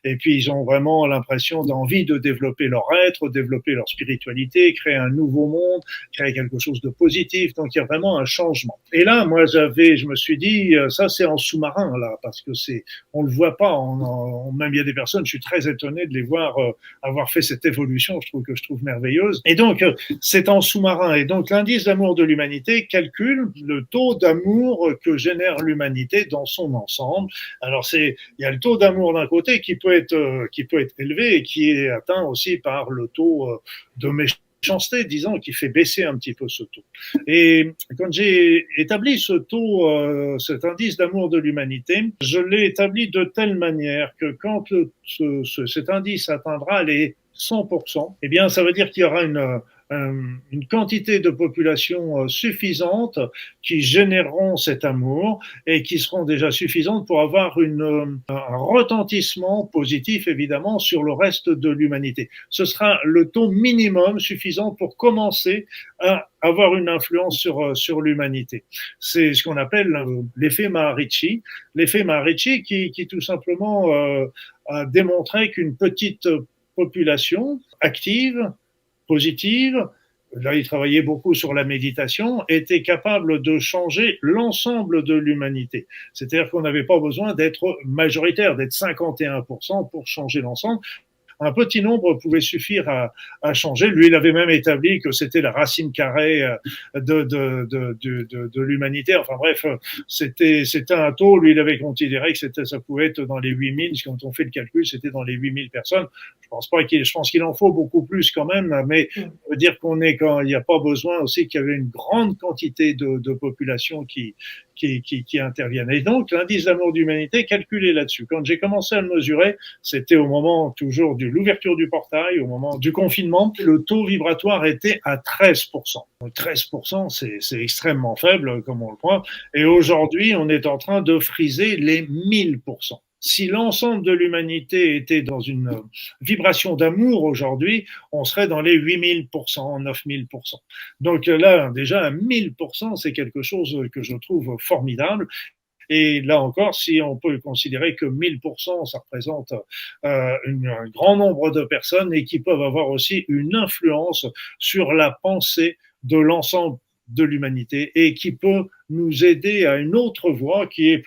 et puis ils ont vraiment l'impression d'envie de développer leur être, développer leur spiritualité, créer un nouveau monde, créer quelque chose de positif. Donc il y a vraiment un changement. Et là, moi, je me suis dit, ça c'est en sous-marin là, parce que on le voit pas. Même il y a des personnes, je suis très étonné de les voir avoir fait cette évolution. Je trouve merveilleuse. Et donc c'est en sous-marin. Et donc l'indice d'amour de l'humanité calcule le taux d'amour que génère l'humanité dans son ensemble. Alors il y a le taux d'amour d'un côté qui peut être élevé et qui est atteint aussi par le taux de méchanceté, disons, qui fait baisser un petit peu ce taux. Et quand j'ai établi ce taux, cet indice d'amour de l'humanité, je l'ai établi de telle manière que quand cet indice atteindra les 100%, eh bien, ça veut dire qu'il y aura une quantité de population suffisante qui généreront cet amour et qui seront déjà suffisantes pour avoir un retentissement positif, évidemment, sur le reste de l'humanité. Ce sera le taux minimum suffisant pour commencer à avoir une influence sur l'humanité. C'est ce qu'on appelle l'effet Maharishi. L'effet Maharishi qui tout simplement a démontré qu'une petite population active, positive, là il travaillait beaucoup sur la méditation, était capable de changer l'ensemble de l'humanité. C'est-à-dire qu'on n'avait pas besoin d'être majoritaire, d'être 51% pour changer l'ensemble. Un petit nombre pouvait suffire à changer. Lui, il avait même établi que c'était la racine carrée de l'humanité. Enfin bref, c'était un taux. Lui, il avait considéré que ça pouvait être dans les 8000. Quand on fait le calcul, c'était dans les 8000 personnes. Je pense qu'il en faut beaucoup plus quand même, mais ça veut dire il n'y a pas besoin aussi qu'il y avait une grande quantité de population qui interviennent. Et donc, l'indice d'amour d'humanité calculé là-dessus. Quand j'ai commencé à le mesurer, c'était au moment toujours de l'ouverture du portail, au moment du confinement, le taux vibratoire était à 13%. Donc 13%, c'est extrêmement faible, comme on le voit. Et aujourd'hui, on est en train de friser les 1000%. Si l'ensemble de l'humanité était dans une vibration d'amour aujourd'hui, on serait dans les 8000%, 9000%. Donc là, déjà, 1000%, c'est quelque chose que je trouve formidable. Et là encore, si on peut considérer que 1000%, ça représente un grand nombre de personnes et qui peuvent avoir aussi une influence sur la pensée de l'ensemble de l'humanité et qui peut nous aider à une autre voie qui est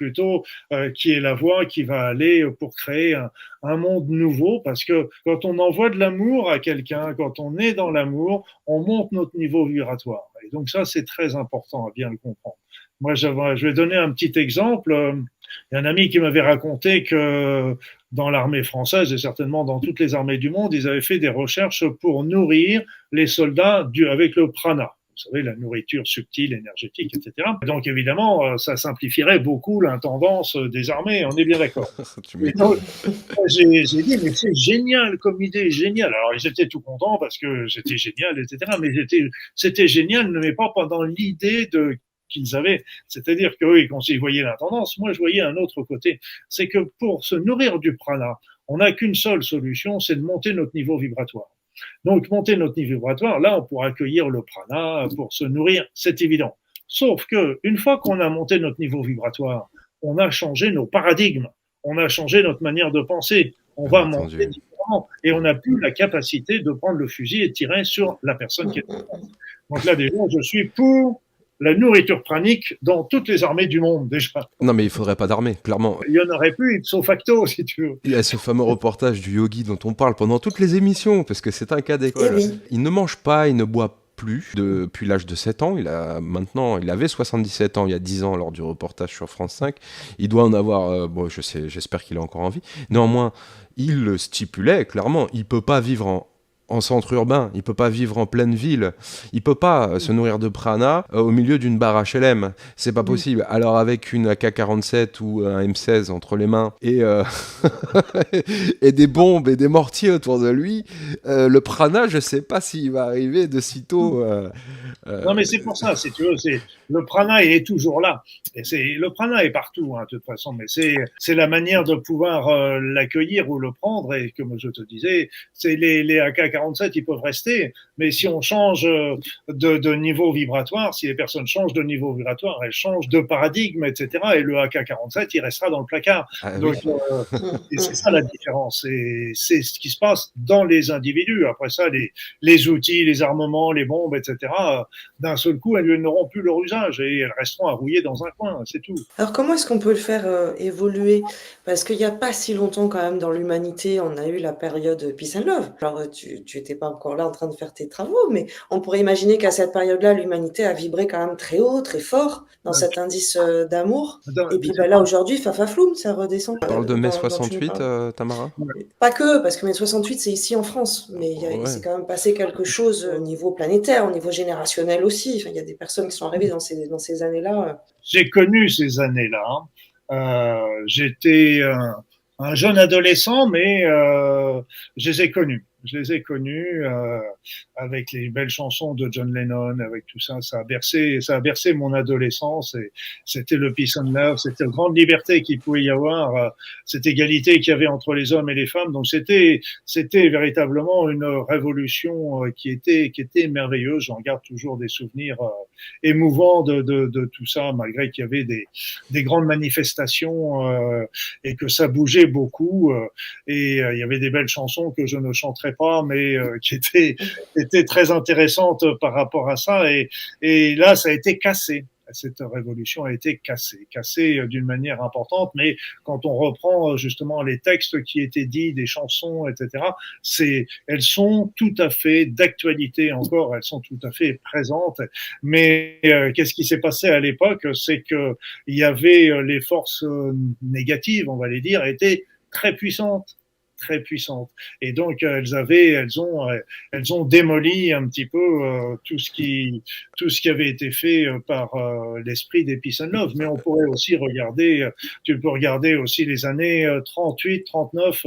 la voie qui va aller pour créer un monde nouveau, parce que quand on envoie de l'amour à quelqu'un, quand on est dans l'amour, on monte notre niveau vibratoire. Et donc ça, c'est très important à bien le comprendre. Moi, je vais donner un petit exemple. Il y a un ami qui m'avait raconté que dans l'armée française et certainement dans toutes les armées du monde, ils avaient fait des recherches pour nourrir les soldats avec le prana. Vous savez, la nourriture subtile, énergétique, etc. Donc, évidemment, ça simplifierait beaucoup l'intendance des armées, on est bien d'accord. Donc, j'ai dit, mais c'est génial comme idée, génial. Alors, ils étaient tout contents parce que c'était génial, etc. Mais c'était génial, mais pas pendant l'idée qu'ils avaient. C'est-à-dire qu'eux, ils voyaient l'intendance. Moi, je voyais un autre côté. C'est que pour se nourrir du prana, on n'a qu'une seule solution, c'est de monter notre niveau vibratoire. Donc, monter notre niveau vibratoire, là, on pourra accueillir le prana pour se nourrir, c'est évident. Sauf que, une fois qu'on a monté notre niveau vibratoire, on a changé nos paradigmes, on a changé notre manière de penser, on va monter différemment et on n'a plus la capacité de prendre le fusil et tirer sur la personne qui est en face. Donc là, déjà, je suis pour la nourriture pranique dans toutes les armées du monde, déjà. Non, mais il faudrait pas d'armée, clairement. Il y en aurait plus ipso facto, si tu veux. Il y a ce fameux reportage du yogi dont on parle pendant toutes les émissions, parce que c'est un cas d'école. Eh oui. Il ne mange pas, il ne boit plus depuis l'âge de 7 ans. Il avait 77 ans il y a 10 ans lors du reportage sur France 5. Il doit en avoir, j'espère qu'il est encore en vie. Néanmoins, il le stipulait clairement, il peut pas vivre en centre urbain, il peut pas vivre en pleine ville, il peut pas se nourrir de prana au milieu d'une barre HLM, c'est pas possible. Alors avec une AK-47 ou un M16 entre les mains et, et des bombes et des mortiers autour de lui, le prana, je sais pas s'il va arriver de sitôt. Non, mais c'est pour ça, si tu veux, le prana il est toujours là. Et le prana est partout, hein, de toute façon, mais c'est la manière de pouvoir l'accueillir ou le prendre. Et comme je te disais, c'est les AK-47, ils peuvent rester, mais si on change de niveau vibratoire, si les personnes changent de niveau vibratoire, elles changent de paradigme, etc. Et le AK-47, il restera dans le placard. Donc, et c'est ça la différence. Et c'est ce qui se passe dans les individus. Après ça, les outils, les armements, les bombes, etc. D'un seul coup, elles n'auront plus leur usage et elles resteront à rouiller dans un coin, c'est tout. Alors comment est-ce qu'on peut le faire évoluer? Parce qu'il n'y a pas si longtemps quand même dans l'humanité, on a eu la période Peace and Love. Alors tu étais pas encore là en train de faire tes travaux, mais on pourrait imaginer qu'à cette période-là, l'humanité a vibré quand même très haut, très fort dans cet indice d'amour. Et puis là aujourd'hui, fafafloum, ça redescend. Tu parles de mai 68, Tamara? Pas que, parce que mai 68, c'est ici en France, mais il s'est quand même passé quelque chose au niveau planétaire, au niveau générationnel aussi. Enfin, il y a des personnes qui sont arrivées dans ces années-là. J'ai connu ces années-là. J'étais un jeune adolescent, mais je les ai connus. Je les ai connus avec les belles chansons de John Lennon, avec tout ça. Ça a bercé mon adolescence. Et c'était le peace and love, c'était la grande liberté qu'il pouvait y avoir, cette égalité qu'il y avait entre les hommes et les femmes. Donc c'était véritablement une révolution qui était merveilleuse. J'en garde toujours des souvenirs émouvants de tout ça, malgré qu'il y avait des grandes manifestations et que ça bougeait beaucoup. Et il y avait des belles chansons que je ne chanterai pas, mais qui étaient très intéressantes par rapport à ça. Et là, ça a été cassé. Cette révolution a été cassée d'une manière importante, mais quand on reprend justement les textes qui étaient dits, des chansons, etc., elles sont tout à fait d'actualité encore, elles sont tout à fait présentes. Mais qu'est-ce qui s'est passé à l'époque? C'est que il y avait les forces négatives, on va les dire, étaient très puissantes. Et donc elles ont démoli un petit peu tout ce qui avait été fait par l'esprit des Peace and Love. Mais on pourrait aussi tu peux regarder aussi les années 38, 39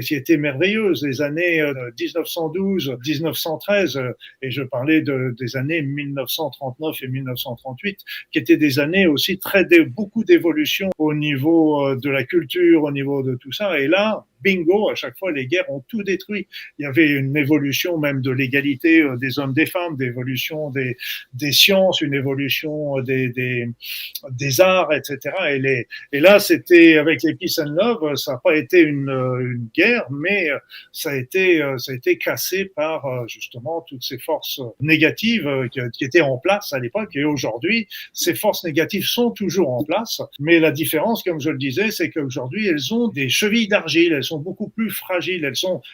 qui étaient merveilleuses, les années 1912, 1913, et je parlais des années 1939 et 1938, qui étaient des années aussi beaucoup d'évolution au niveau de la culture, au niveau de tout ça. Et là, bingo, à chaque fois, les guerres ont tout détruit. Il y avait une évolution même de l'égalité des hommes, des femmes, d'évolution des sciences, une évolution des arts, etc. Et là, c'était avec les Peace and Love, ça n'a pas été une guerre, mais ça a été cassé par justement toutes ces forces négatives qui étaient en place à l'époque. Et aujourd'hui, ces forces négatives sont toujours en place, mais la différence, comme je le disais, c'est qu'aujourd'hui, elles ont des chevilles d'argile, elles sont beaucoup plus fragiles,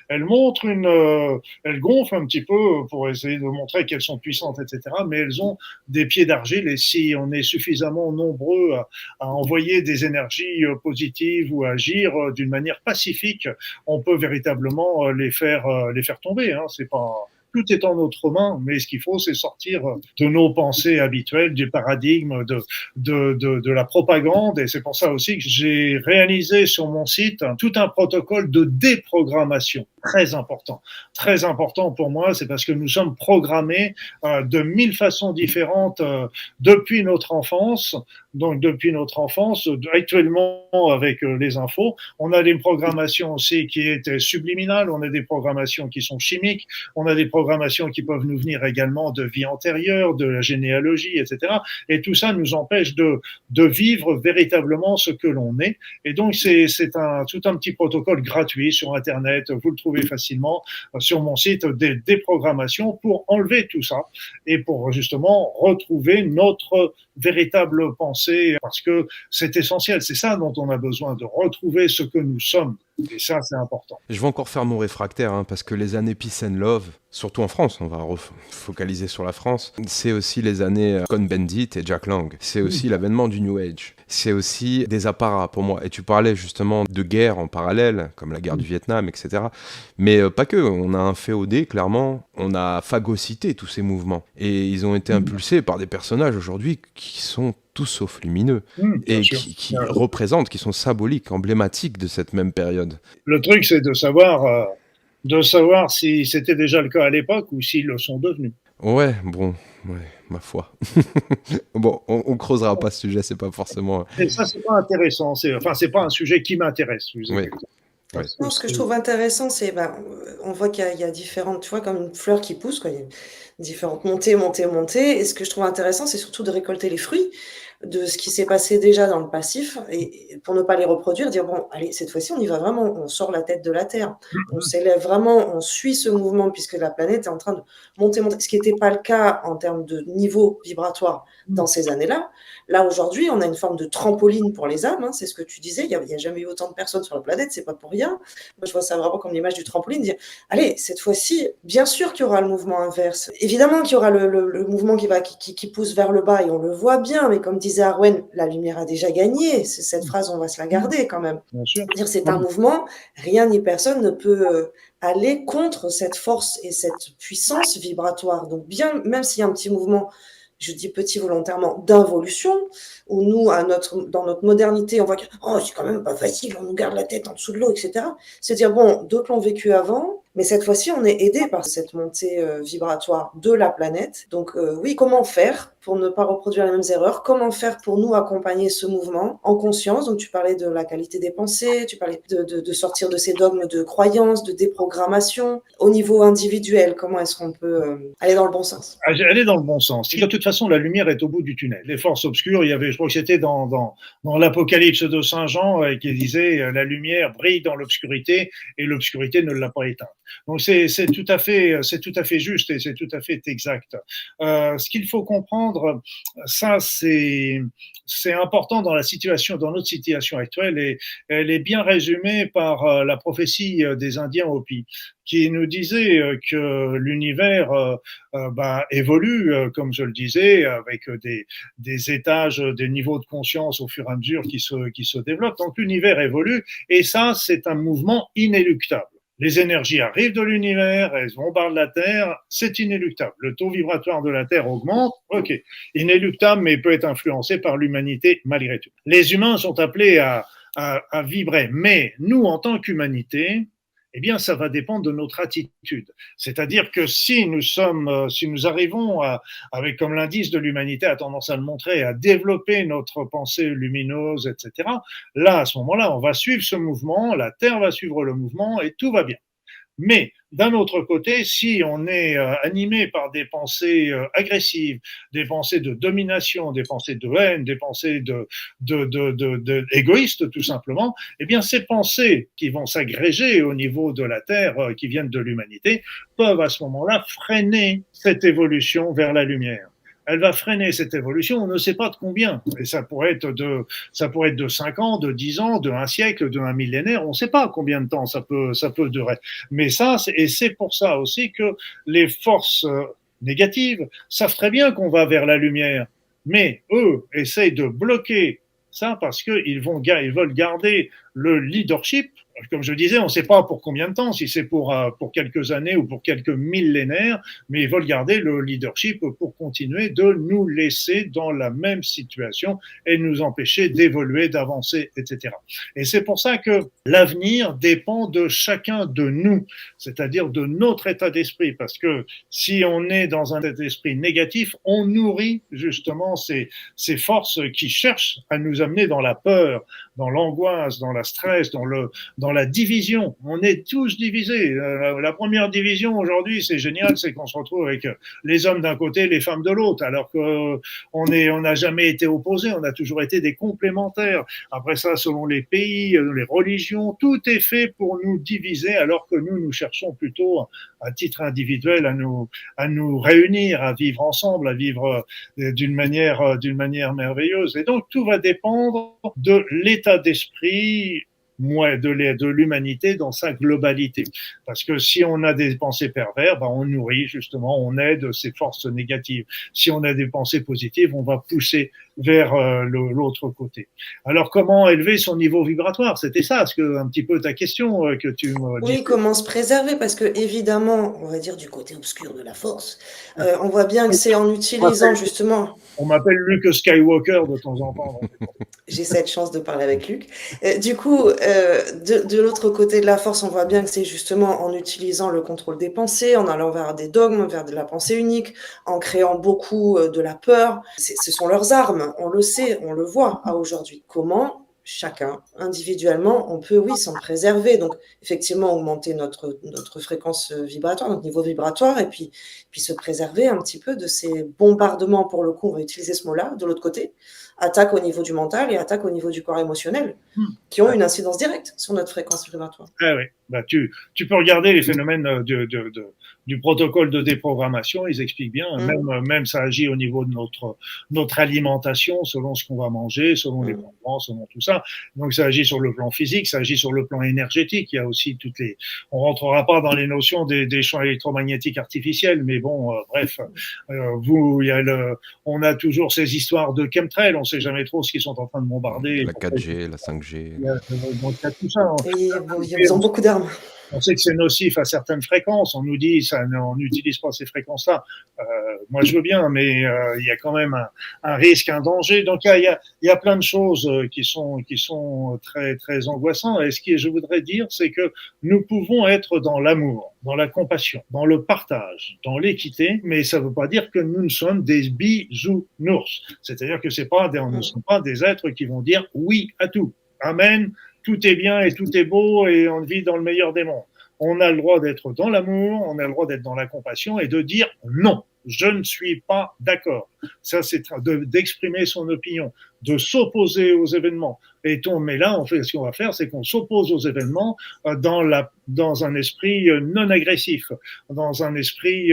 elles gonflent un petit peu pour essayer de montrer qu'elles sont puissantes, etc. Mais elles ont des pieds d'argile, et si on est suffisamment nombreux à envoyer des énergies positives ou à agir d'une manière pacifique, on peut véritablement les faire tomber. Hein. C'est pas Tout est en notre main, mais ce qu'il faut, c'est sortir de nos pensées habituelles, du paradigme, de la propagande. Et c'est pour ça aussi que j'ai réalisé sur mon site tout un protocole de déprogrammation. Très important. Très important pour moi, c'est parce que nous sommes programmés de 1000 façons différentes depuis notre enfance donc depuis notre enfance. Actuellement, avec les infos, on a des programmations aussi qui étaient subliminales, on a des programmations qui sont chimiques, on a des programmations qui peuvent nous venir également de vie antérieure, de la généalogie, etc. Et tout ça nous empêche de vivre véritablement ce que l'on est. Et donc, c'est tout un petit protocole gratuit sur Internet, vous le trouvez facilement sur mon site, des programmations pour enlever tout ça et pour justement retrouver notre véritable pensée, parce que c'est essentiel, c'est ça dont on a besoin, de retrouver ce que nous sommes. Et ça, c'est important. Je vais encore faire mon réfractaire, hein, parce que les années Peace and Love, surtout en France, on va focaliser sur la France, c'est aussi les années Cohn-Bendit et Jack Lang. C'est aussi l'avènement du New Age. C'est aussi des apparats pour moi. Et tu parlais justement de guerres en parallèle, comme la guerre du Vietnam, etc. Mais pas que. On a un féodé, clairement. On a phagocyté tous ces mouvements. Et ils ont été impulsés par des personnages aujourd'hui qui sont tout sauf lumineux, et qui représentent, qui sont symboliques, emblématiques de cette même période. Le truc, c'est de savoir si c'était déjà le cas à l'époque ou s'ils le sont devenus. Ouais, bon, ouais, ma foi. Bon, on creusera pas ce sujet, c'est pas forcément... Et ça, c'est pas intéressant. C'est pas un sujet qui m'intéresse. Oui. Ouais. Non, ce que je trouve intéressant, c'est, on voit qu'il y a différentes, tu vois, comme une fleur qui pousse, quoi, il y a différentes montées, montées, montées. Et ce que je trouve intéressant, c'est surtout de récolter les fruits de ce qui s'est passé déjà dans le passif, et pour ne pas les reproduire, dire, bon, allez, cette fois-ci, on y va vraiment, on sort la tête de la Terre, on s'élève vraiment, on suit ce mouvement, puisque la planète est en train de monter, ce qui n'était pas le cas en termes de niveau vibratoire dans ces années-là. Là, aujourd'hui, on a une forme de trampoline pour les âmes, hein, c'est ce que tu disais, il n'y a jamais eu autant de personnes sur la planète, c'est pas pour rien. Moi, je vois ça vraiment comme l'image du trampoline, dire, allez, cette fois-ci, bien sûr qu'il y aura le mouvement inverse. Évidemment qu'il y aura le mouvement qui pousse vers le bas, et on le voit bien, mais comme disait Arwen, la lumière a déjà gagné. Cette phrase, on va se la garder quand même. Bien sûr. C'est un mouvement, rien ni personne ne peut aller contre cette force et cette puissance vibratoire. Donc bien, même s'il y a un petit mouvement, je dis petit volontairement, d'involution, où nous, dans notre modernité, on voit que c'est quand même pas facile, on nous garde la tête en dessous de l'eau, etc. C'est dire, bon, d'autres l'ont vécu avant, mais cette fois-ci, on est aidé par cette montée vibratoire de la planète. Donc oui, comment faire pour ne pas reproduire les mêmes erreurs? Comment faire pour nous accompagner ce mouvement en conscience? Donc tu parlais de la qualité des pensées, tu parlais de sortir de ces dogmes de croyances, de déprogrammation. Au niveau individuel, comment est-ce qu'on peut aller dans le bon sens? Aller dans le bon sens. De toute façon, la lumière est au bout du tunnel. Les forces obscures, je crois que c'était dans l'Apocalypse de Saint Jean qui disait la lumière brille dans l'obscurité et l'obscurité ne l'a pas éteinte. Donc c'est tout à fait juste et c'est tout à fait exact. Ce qu'il faut comprendre, ça c'est important dans notre situation actuelle, et elle est bien résumée par la prophétie des Indiens Hopi, qui nous disait que l'univers évolue, comme je le disais, avec des étages, des niveaux de conscience au fur et à mesure qui se développent. Donc l'univers évolue, et ça, c'est un mouvement inéluctable. Les énergies arrivent de l'univers, elles bombardent la Terre, c'est inéluctable. Le taux vibratoire de la Terre augmente, ok, inéluctable, mais peut être influencé par l'humanité malgré tout. Les humains sont appelés à vibrer, mais nous, en tant qu'humanité, eh bien, ça va dépendre de notre attitude. C'est-à-dire que si nous arrivons avec, comme l'indice de l'humanité a tendance à le montrer, à développer notre pensée lumineuse, etc., là, à ce moment-là, on va suivre ce mouvement, la Terre va suivre le mouvement et tout va bien. Mais d'un autre côté, si on est animé par des pensées agressives, des pensées de domination, des pensées de haine, des pensées égoïstes tout simplement, eh bien ces pensées qui vont s'agréger au niveau de la Terre, qui viennent de l'humanité, peuvent à ce moment-là freiner cette évolution vers la lumière. Elle va freiner cette évolution, on ne sait pas de combien. Et ça pourrait être de 5 ans, de 10 ans, de 1 siècle, de 1 millénaire, on ne sait pas combien de temps ça peut durer. Mais c'est pour ça aussi que les forces négatives savent très bien qu'on va vers la lumière. Mais eux essayent de bloquer ça parce qu'ils veulent garder le leadership comme je disais, on ne sait pas pour combien de temps, si c'est pour quelques années ou pour quelques millénaires, mais ils veulent garder le leadership pour continuer de nous laisser dans la même situation et nous empêcher d'évoluer, d'avancer, etc. Et c'est pour ça que l'avenir dépend de chacun de nous, c'est-à-dire de notre état d'esprit, parce que si on est dans un état d'esprit négatif, on nourrit justement ces forces qui cherchent à nous amener dans la peur, dans l'angoisse, dans la stress, dans la division. On est tous divisés. La première division aujourd'hui, c'est génial, c'est qu'on se retrouve avec les hommes d'un côté, les femmes de l'autre, alors qu'on n'a jamais été opposés, on a toujours été des complémentaires. Après ça, selon les pays, les religions, tout est fait pour nous diviser, alors que nous cherchons plutôt, à titre individuel, à nous réunir, à vivre ensemble, à vivre d'une manière merveilleuse. Et donc, tout va dépendre de l'état d'esprit de l'humanité dans sa globalité. Parce que si on a des pensées perverses, on nourrit justement, on aide ces forces négatives. Si on a des pensées positives, on va pousser vers l'autre côté. Alors, comment élever son niveau vibratoire? C'était ça, un petit peu ta question que tu me dis. Oui, comment se préserver? Parce que évidemment, on va dire du côté obscur de la force, on voit bien que c'est en utilisant justement. On m'appelle Luke Skywalker de temps en temps. J'ai cette chance de parler avec Luc. Du coup, de l'autre côté de la force, on voit bien que c'est justement en utilisant le contrôle des pensées, en allant vers des dogmes, vers de la pensée unique, en créant beaucoup de la peur. Ce sont leurs armes, on le sait, on le voit à aujourd'hui. Comment chacun, individuellement, on peut, oui, s'en préserver. Donc, effectivement, augmenter notre fréquence vibratoire, notre niveau vibratoire, et puis se préserver un petit peu de ces bombardements, pour le coup, on va utiliser ce mot-là, de l'autre côté, attaque au niveau du mental et attaque au niveau du corps émotionnel, qui ont une incidence directe sur notre fréquence vibratoire. Ah oui. Tu peux regarder les phénomènes du protocole de déprogrammation, ils expliquent bien, même ça agit au niveau de notre alimentation, selon ce qu'on va manger, selon les mouvements, selon tout ça. Donc ça agit sur le plan physique, ça agit sur le plan énergétique. Il y a aussi on rentrera pas dans les notions des champs électromagnétiques artificiels, mais bon, bref, on a toujours ces histoires de chemtrails, on sait jamais trop ce qu'ils sont en train de bombarder. La 4G, la 5G. Il y a tout ça. Et ils ont beaucoup d'armes. On sait que c'est nocif à certaines fréquences. On nous dit on n'utilise pas ces fréquences-là. Moi, je veux bien, mais il y a quand même un risque, un danger. Donc, il y a plein de choses qui sont très très angoissantes. Et ce que je voudrais dire, c'est que nous pouvons être dans l'amour, dans la compassion, dans le partage, dans l'équité, mais ça ne veut pas dire que nous sommes des bisounours. C'est-à-dire que nous ne sommes pas des êtres qui vont dire oui à tout. Amen. Tout est bien et tout est beau et on vit dans le meilleur des mondes. On a le droit d'être dans l'amour, on a le droit d'être dans la compassion et de dire non, je ne suis pas d'accord. Ça, c'est d'exprimer son opinion, de s'opposer aux événements. Mais là, ce qu'on va faire, c'est qu'on s'oppose aux événements dans un esprit non agressif, dans un esprit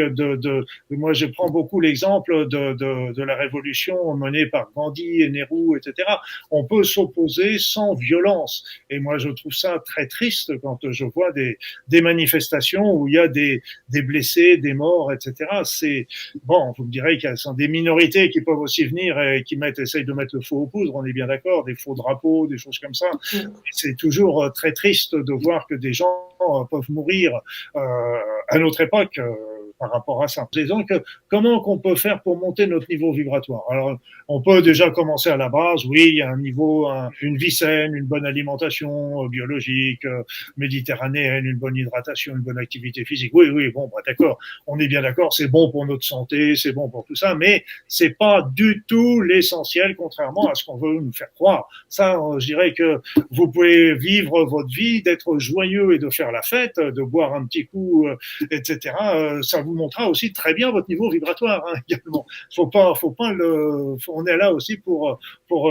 moi, je prends beaucoup l'exemple de la révolution menée par Gandhi et Nehru, etc. On peut s'opposer sans violence. Et moi, je trouve ça très triste quand je vois des manifestations où il y a des blessés, des morts, etc. Vous me direz qu'il y a des minorités qui peuvent aussi venir et qui essayent de mettre le feu aux poudres, on est bien d'accord, des faux drapeaux, des choses comme ça. C'est toujours très triste de voir que des gens peuvent mourir à notre époque par rapport à ça. Et donc, comment qu'on peut faire pour monter notre niveau vibratoire? Alors, on peut déjà commencer à la base. Oui, il y a un niveau, une vie saine, une bonne alimentation biologique, méditerranéenne, une bonne hydratation, une bonne activité physique. Oui, bon, d'accord. On est bien d'accord, c'est bon pour notre santé, c'est bon pour tout ça, mais c'est pas du tout l'essentiel, contrairement à ce qu'on veut nous faire croire. Ça, je dirais que vous pouvez vivre votre vie, d'être joyeux et de faire la fête, de boire un petit coup, etc. Ça vous montrera aussi très bien votre niveau vibratoire, également. On est là aussi pour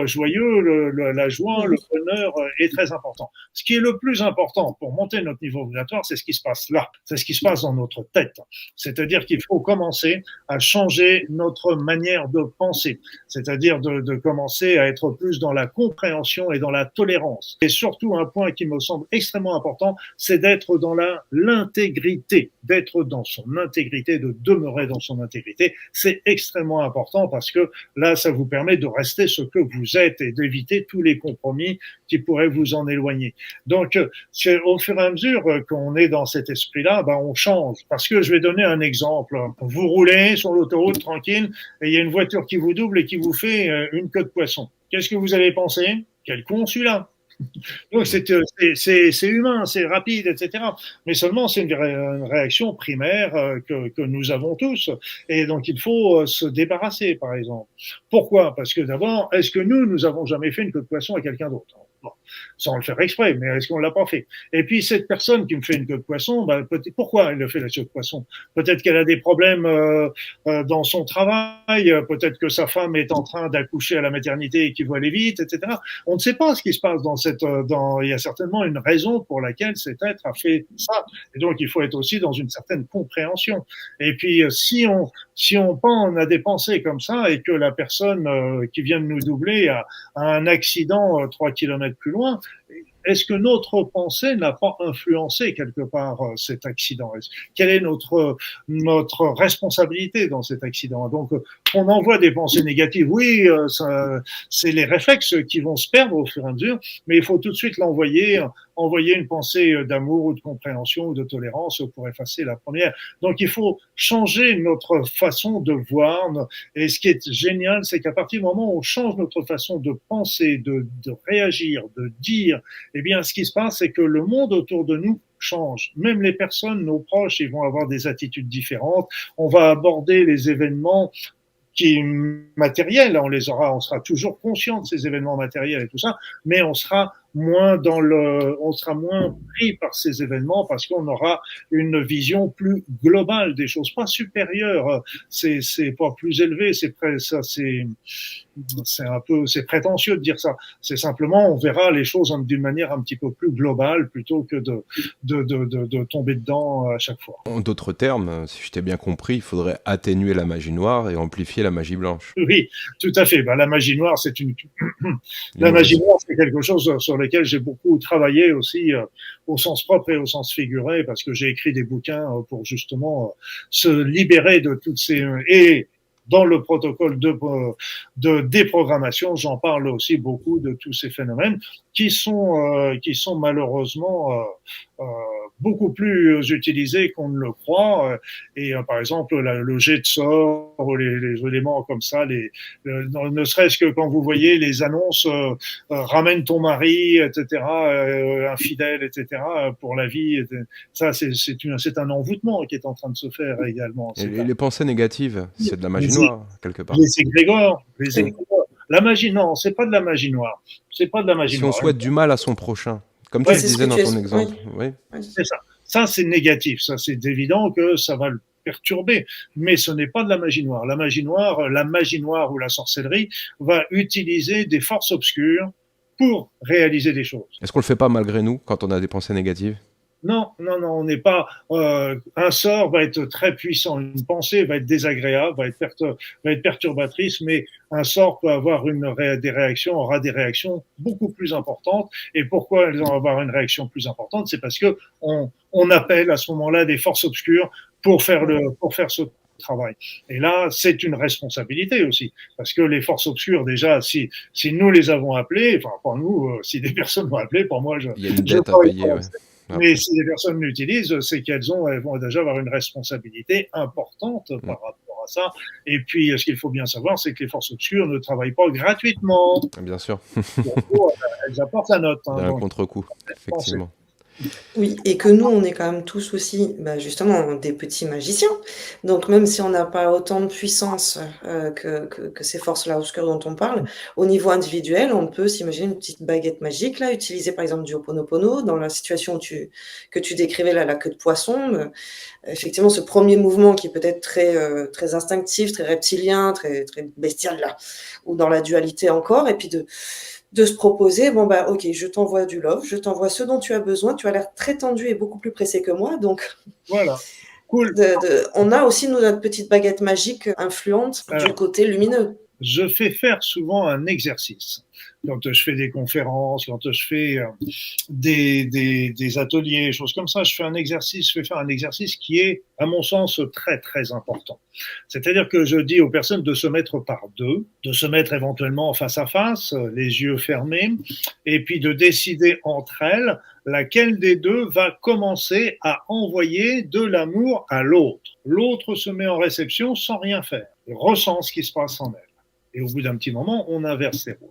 joyeux, la joie, le bonheur est très important. Ce qui est le plus important pour monter notre niveau vibratoire, c'est ce qui se passe là, c'est ce qui se passe dans notre tête. C'est-à-dire qu'il faut commencer à changer notre manière de penser, c'est-à-dire de commencer à être plus dans la compréhension et dans la tolérance. Et surtout, un point qui me semble extrêmement important, c'est d'être dans l'intégrité, d'être dans son intégrité. intégrité, de demeurer dans son intégrité. C'est extrêmement important parce que là, ça vous permet de rester ce que vous êtes et d'éviter tous les compromis qui pourraient vous en éloigner. Donc, c'est au fur et à mesure qu'on est dans cet esprit-là, ben, on change. Parce que je vais donner un exemple. Vous roulez sur l'autoroute tranquille et il y a une voiture qui vous double et qui vous fait une queue de poisson. Qu'est-ce que vous avez pensé? Quel con celui-là! Donc c'est humain, c'est rapide, etc. Mais seulement c'est une réaction primaire que nous avons tous. Et donc il faut se débarrasser, par exemple. Pourquoi? Parce que d'abord, est-ce que nous avons jamais fait une queue de poisson à quelqu'un d'autre? Bon, sans le faire exprès, mais est-ce qu'on l'a pas fait? Et puis cette personne qui me fait une queue de poisson, bah, pourquoi elle le fait la queue de poisson? Peut-être qu'elle a des problèmes dans son travail, peut-être que sa femme est en train d'accoucher à la maternité et qu'il veut aller vite, etc. On ne sait pas ce qui se passe dans cette. Il y a certainement une raison pour laquelle cet être a fait ça. Et donc il faut être aussi dans une certaine compréhension. Et puis si on a des pensées comme ça et que la personne qui vient de nous doubler a un accident 3 kilomètres plus loin, est-ce que notre pensée n'a pas influencé quelque part cet accident? Quelle est notre responsabilité dans cet accident? Donc, on envoie des pensées négatives. Oui, c'est les réflexes qui vont se perdre au fur et à mesure, mais il faut tout de suite envoyer une pensée d'amour ou de compréhension ou de tolérance pour effacer la première. Donc, il faut changer notre façon de voir. Et ce qui est génial, c'est qu'à partir du moment où on change notre façon de penser, de réagir, de dire, eh bien, ce qui se passe, c'est que le monde autour de nous change. Même les personnes, nos proches, ils vont avoir des attitudes différentes. On va aborder les événements qui matériels, on sera toujours conscient de ces événements matériels et tout ça, mais on sera moins pris par ces événements parce qu'on aura une vision plus globale des choses, pas supérieure, c'est pas plus élevé, c'est prétentieux de dire ça. C'est simplement, on verra les choses d'une manière un petit peu plus globale plutôt que de tomber dedans à chaque fois. En d'autres termes, si je t'ai bien compris, il faudrait atténuer la magie noire et amplifier la magie blanche. Oui, tout à fait. La magie noire, la magie noire, c'est quelque chose sur lequel j'ai beaucoup travaillé aussi, au sens propre et au sens figuré, parce que j'ai écrit des bouquins pour justement se libérer de toutes ces et dans le protocole de déprogrammation, j'en parle aussi beaucoup de tous ces phénomènes qui sont malheureusement beaucoup plus utilisés qu'on ne le croit. Et par exemple, le jet de sort, les éléments comme ça, ne serait-ce que quand vous voyez les annonces ramène ton mari, etc., infidèle, etc., pour la vie, ça c'est un envoûtement qui est en train de se faire également. Et les pensées négatives, c'est de la magie noire, quelque part. Les égrégores. La magie, non, c'est pas de la magie noire. C'est pas de la magie noire. Si on souhaite du mal à son prochain, comme tu le disais dans ton exemple. Oui. C'est ça. Ça, c'est négatif. Ça, c'est évident que ça va le perturber. Mais ce n'est pas de la magie noire. La magie noire ou la sorcellerie va utiliser des forces obscures pour réaliser des choses. Est-ce qu'on le fait pas malgré nous quand on a des pensées négatives ? Non, on n'est pas. Un sort va être très puissant, une pensée va être désagréable, va être perturbatrice, mais un sort peut avoir aura des réactions beaucoup plus importantes. Et pourquoi elles vont avoir une réaction plus importante? C'est parce que on appelle à ce moment-là des forces obscures pour faire ce travail. Et là, c'est une responsabilité aussi, parce que les forces obscures, déjà, si nous les avons appelées, enfin pour nous, si des personnes l'ont appelé, pour moi, il y a une dette à payer. Ouais. Mais si les personnes l'utilisent, c'est elles vont déjà avoir une responsabilité importante par rapport à ça. Et puis, ce qu'il faut bien savoir, c'est que les forces obscures ne travaillent pas gratuitement. Bien sûr. Donc, elles apportent la note. Il y a un contre-coup, effectivement. Oui, et que nous, on est quand même tous aussi, justement, des petits magiciens. Donc, même si on n'a pas autant de puissance que ces forces-là obscures dont on parle, au niveau individuel, on peut s'imaginer une petite baguette magique, là, utiliser par exemple du Ho'oponopono, dans la situation que tu décrivais, là, la queue de poisson. Effectivement, ce premier mouvement qui peut être très instinctif, très reptilien, très, très bestial, là, ou dans la dualité encore, et puis de se proposer, ok, je t'envoie du love, je t'envoie ce dont tu as besoin, tu as l'air très tendu et beaucoup plus pressé que moi, donc voilà, cool. On a aussi notre petite baguette magique influente du côté lumineux. Je fais faire souvent un exercice. quand je fais des conférences, quand je fais des ateliers, choses comme ça, je fais faire un exercice qui est, à mon sens, très, très important. C'est-à-dire que je dis aux personnes de se mettre par deux, de se mettre éventuellement face à face, les yeux fermés, et puis de décider entre elles laquelle des deux va commencer à envoyer de l'amour à l'autre. L'autre se met en réception sans rien faire, ressent ce qui se passe en elle. Et au bout d'un petit moment, on inverse les rôles.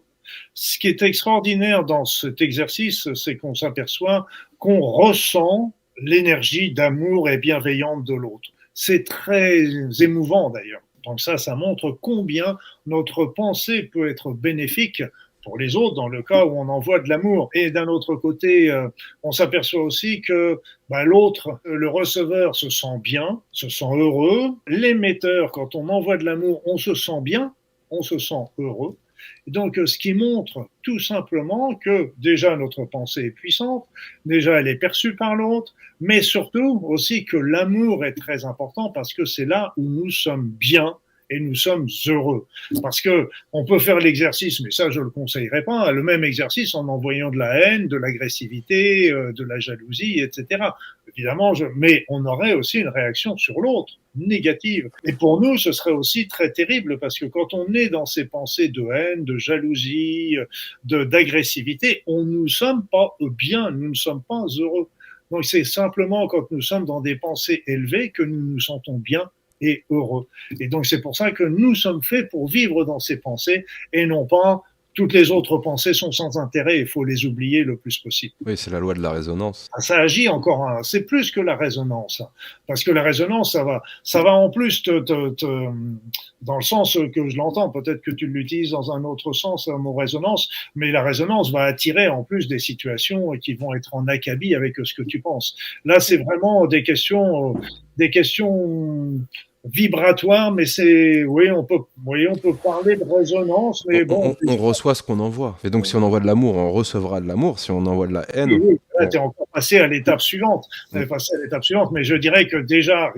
Ce qui est extraordinaire dans cet exercice, c'est qu'on s'aperçoit qu'on ressent l'énergie d'amour et bienveillante de l'autre. C'est très émouvant d'ailleurs. Donc ça montre combien notre pensée peut être bénéfique pour les autres, dans le cas où on envoie de l'amour. Et d'un autre côté, on s'aperçoit aussi que l'autre, le receveur, se sent bien, se sent heureux. L'émetteur, quand on envoie de l'amour, on se sent bien, on se sent heureux. Donc, ce qui montre tout simplement que déjà notre pensée est puissante, déjà elle est perçue par l'autre, mais surtout aussi que l'amour est très important parce que c'est là où nous sommes bien et nous sommes heureux. Parce que on peut faire l'exercice, mais ça je le conseillerais pas, le même exercice en envoyant de la haine, de l'agressivité, de la jalousie, etc. Évidemment, mais on aurait aussi une réaction sur l'autre négative. Et pour nous, ce serait aussi très terrible parce que quand on est dans ces pensées de haine, de jalousie, d'agressivité, on ne nous sommes pas bien, nous ne sommes pas heureux. Donc c'est simplement quand nous sommes dans des pensées élevées que nous nous sentons bien et heureux. Et donc c'est pour ça que nous sommes faits pour vivre dans ces pensées et non pas toutes les autres pensées sont sans intérêt, il faut les oublier le plus possible. Oui, c'est la loi de la résonance. Ça agit encore, c'est plus que la résonance, parce que la résonance, ça va en plus dans le sens que je l'entends, peut-être que tu l'utilises dans un autre sens, le mot résonance, mais la résonance va attirer en plus des situations qui vont être en acabit avec ce que tu penses. Là, c'est vraiment des questions vibratoire, mais on peut parler de résonance, mais bon. On reçoit ce qu'on envoie. Et donc, si on envoie de l'amour, on recevra de l'amour. Si on envoie de la haine. Oui, là, tu es encore passé à l'étape suivante. Mais je dirais que déjà,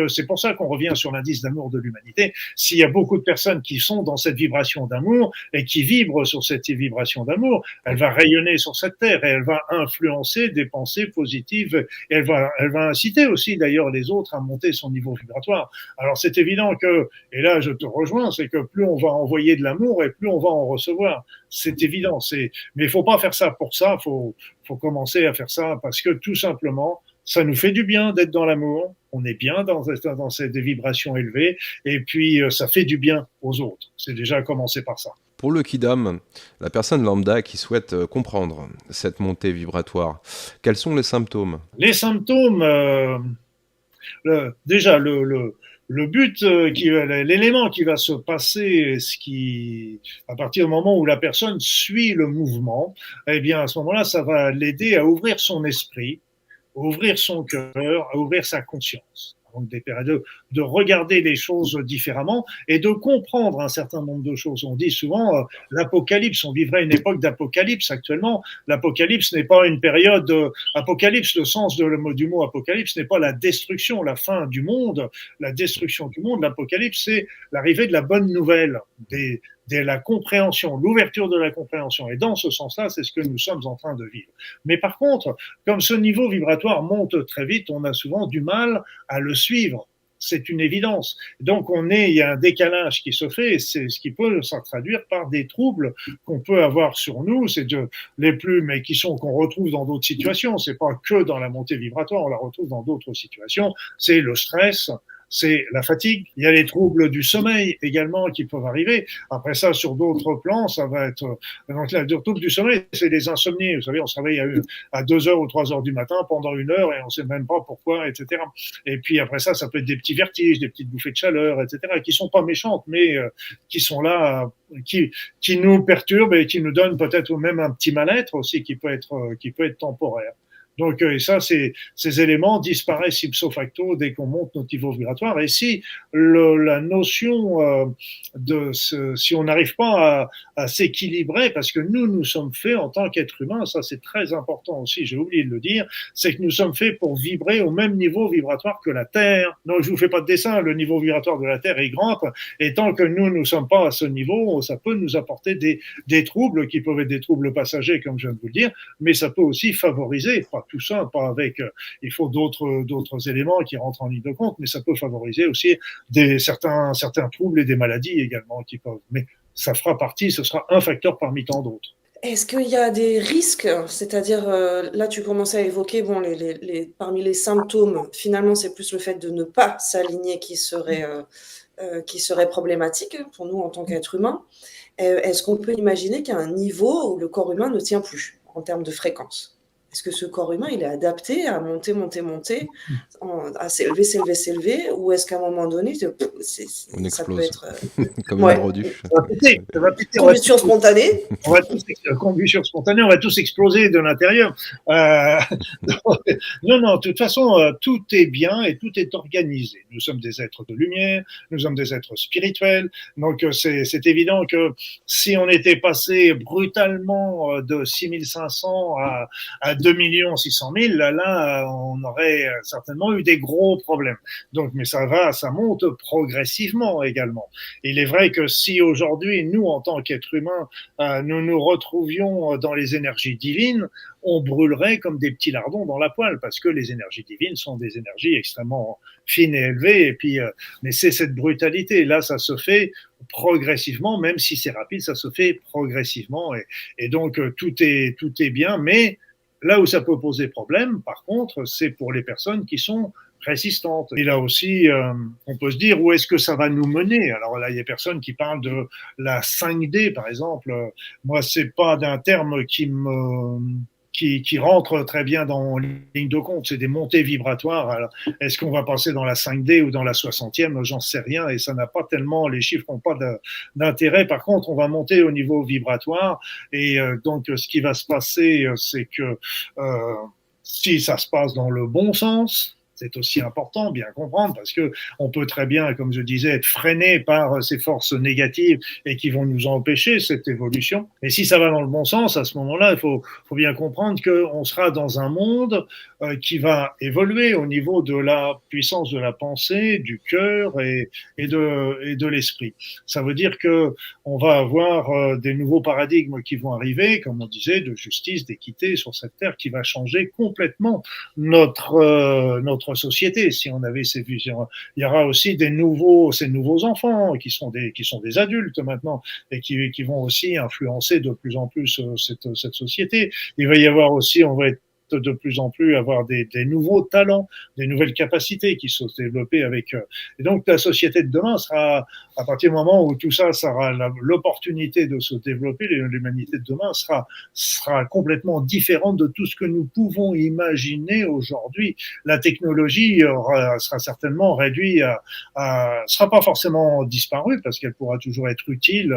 c'est pour ça qu'on revient sur l'indice d'amour de l'humanité. S'il y a beaucoup de personnes qui sont dans cette vibration d'amour et qui vibrent sur cette vibration d'amour, elle va rayonner sur cette terre et elle va influencer des pensées positives et elle va inciter aussi d'ailleurs les autres à monter son niveau vibratoire. Alors c'est évident que, et là je te rejoins, c'est que plus on va envoyer de l'amour et plus on va en recevoir. C'est évident. Mais il faut pas faire ça pour ça. Faut commencer à faire ça parce que tout simplement, ça nous fait du bien d'être dans l'amour. On est bien dans des vibrations élevées et puis ça fait du bien aux autres. C'est déjà commencer par ça. Pour le Kidam, la personne lambda qui souhaite comprendre cette montée vibratoire, quels sont les symptômes ? Les symptômes, déjà le but, l'élément qui va se passer, à partir du moment où la personne suit le mouvement, eh bien, à ce moment-là, ça va l'aider à ouvrir son esprit, à ouvrir son cœur, à ouvrir sa conscience. Donc, de regarder les choses différemment et de comprendre un certain nombre de choses. On dit souvent l'apocalypse, on vivrait une époque d'apocalypse actuellement. L'apocalypse n'est pas une période apocalypse, le sens du mot apocalypse n'est pas la destruction, la fin du monde, la destruction du monde. L'apocalypse, c'est l'arrivée de la bonne nouvelle, de la compréhension, l'ouverture de la compréhension. Et dans ce sens-là, c'est ce que nous sommes en train de vivre. Mais par contre, comme ce niveau vibratoire monte très vite, on a souvent du mal à le suivre. C'est une évidence. Donc il y a un décalage qui se fait, et c'est ce qui peut se traduire par des troubles qu'on peut avoir sur nous, mais qu'on retrouve dans d'autres situations. C'est pas que dans la montée vibratoire, on la retrouve dans d'autres situations. C'est le stress, c'est la fatigue. Il y a les troubles du sommeil également qui peuvent arriver. Après ça, sur d'autres plans, ça va être... Donc, les troubles du sommeil, c'est les insomnies. Vous savez, on se réveille à 2h ou 3h du matin pendant 1 heure et on ne sait même pas pourquoi, etc. Et puis après ça peut être des petits vertiges, des petites bouffées de chaleur, etc., qui sont pas méchantes, mais qui sont là, qui nous perturbent et qui nous donnent peut-être même un petit mal-être aussi qui peut être temporaire. Donc, et ça, ces éléments disparaissent ipso facto dès qu'on monte notre niveau vibratoire. Et si la notion si on n'arrive pas à s'équilibrer, parce que nous sommes faits en tant qu'êtres humains, ça c'est très important aussi, j'ai oublié de le dire, c'est que nous sommes faits pour vibrer au même niveau vibratoire que la Terre. Donc, je vous fais pas de dessin, le niveau vibratoire de la Terre est grand, et tant que nous ne sommes pas à ce niveau, ça peut nous apporter des troubles qui peuvent être des troubles passagers, comme je viens de vous le dire, mais ça peut aussi favoriser, pas tout ça, pas avec, il faut d'autres éléments qui rentrent en ligne de compte, mais ça peut favoriser aussi certains troubles et des maladies également qui peuvent, mais ça fera partie, ce sera un facteur parmi tant d'autres. Est-ce qu'il y a des risques? C'est-à-dire, là, tu commençais à évoquer, bon, parmi les symptômes, finalement, c'est plus le fait de ne pas s'aligner qui serait problématique pour nous en tant qu'être humain. Est-ce qu'on peut imaginer qu'il y a un niveau où le corps humain ne tient plus en termes de fréquence? Est-ce que ce corps humain, il est adapté à monter, à s'élever, ou est-ce qu'à un moment donné, On ça peut explose. être Comme une brodu. Ça va péter, combustion spontanée? Combustion spontanée, on va tous exploser de l'intérieur. Non, de toute façon, tout est bien et tout est organisé. Nous sommes des êtres de lumière, nous sommes des êtres spirituels, donc c'est évident que si on était passé brutalement de 6500 à 2 600 000, là, on aurait certainement eu des gros problèmes. Donc, mais ça monte progressivement également. Il est vrai que si aujourd'hui, nous, en tant qu'êtres humains, nous nous retrouvions dans les énergies divines, on brûlerait comme des petits lardons dans la poêle, parce que les énergies divines sont des énergies extrêmement fines et élevées, et puis, mais c'est cette brutalité. Là, ça se fait progressivement, même si c'est rapide, ça se fait progressivement, et donc tout est bien, mais là où ça peut poser problème, par contre, c'est pour les personnes qui sont résistantes. Et là aussi, on peut se dire où est-ce que ça va nous mener. Alors là, il y a des personnes qui parlent de la 5D, par exemple. Moi, c'est pas d'un terme qui rentre très bien dans ligne de compte. C'est des montées vibratoires. Alors, est-ce qu'on va passer dans la 5D ou dans la 60e? J'en sais rien, et ça n'a pas tellement, les chiffres n'ont pas d'intérêt. Par contre, on va monter au niveau vibratoire, et donc ce qui va se passer, c'est que si ça se passe dans le bon sens, c'est aussi important, bien comprendre, parce que on peut très bien, comme je disais, être freiné par ces forces négatives et qui vont nous empêcher cette évolution. Et si ça va dans le bon sens, à ce moment-là, il faut bien comprendre qu'on sera dans un monde qui va évoluer au niveau de la puissance de la pensée, du cœur et de l'esprit. Ça veut dire que on va avoir des nouveaux paradigmes qui vont arriver, comme on disait, de justice, d'équité sur cette terre, qui va changer complètement notre société. Si on avait ces visions, il y aura aussi ces nouveaux enfants qui sont des adultes maintenant, et qui vont aussi influencer de plus en plus cette société. Il va y avoir aussi, on va être de plus en plus avoir des nouveaux talents, des nouvelles capacités qui sont développées avec. Et donc la société de demain sera, à partir du moment où tout ça aura l'opportunité de se développer, l'humanité de demain sera complètement différente de tout ce que nous pouvons imaginer aujourd'hui. La technologie sera certainement réduite sera pas forcément disparue, parce qu'elle pourra toujours être utile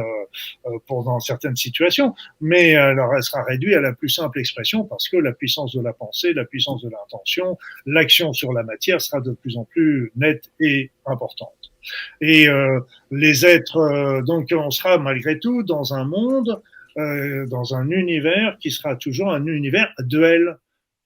dans certaines situations, mais alors elle sera réduite à la plus simple expression, parce que la puissance de la pensée, la puissance de l'intention, l'action sur la matière sera de plus en plus nette et importante. Et les êtres, donc on sera malgré tout dans un monde, dans un univers qui sera toujours un univers duel.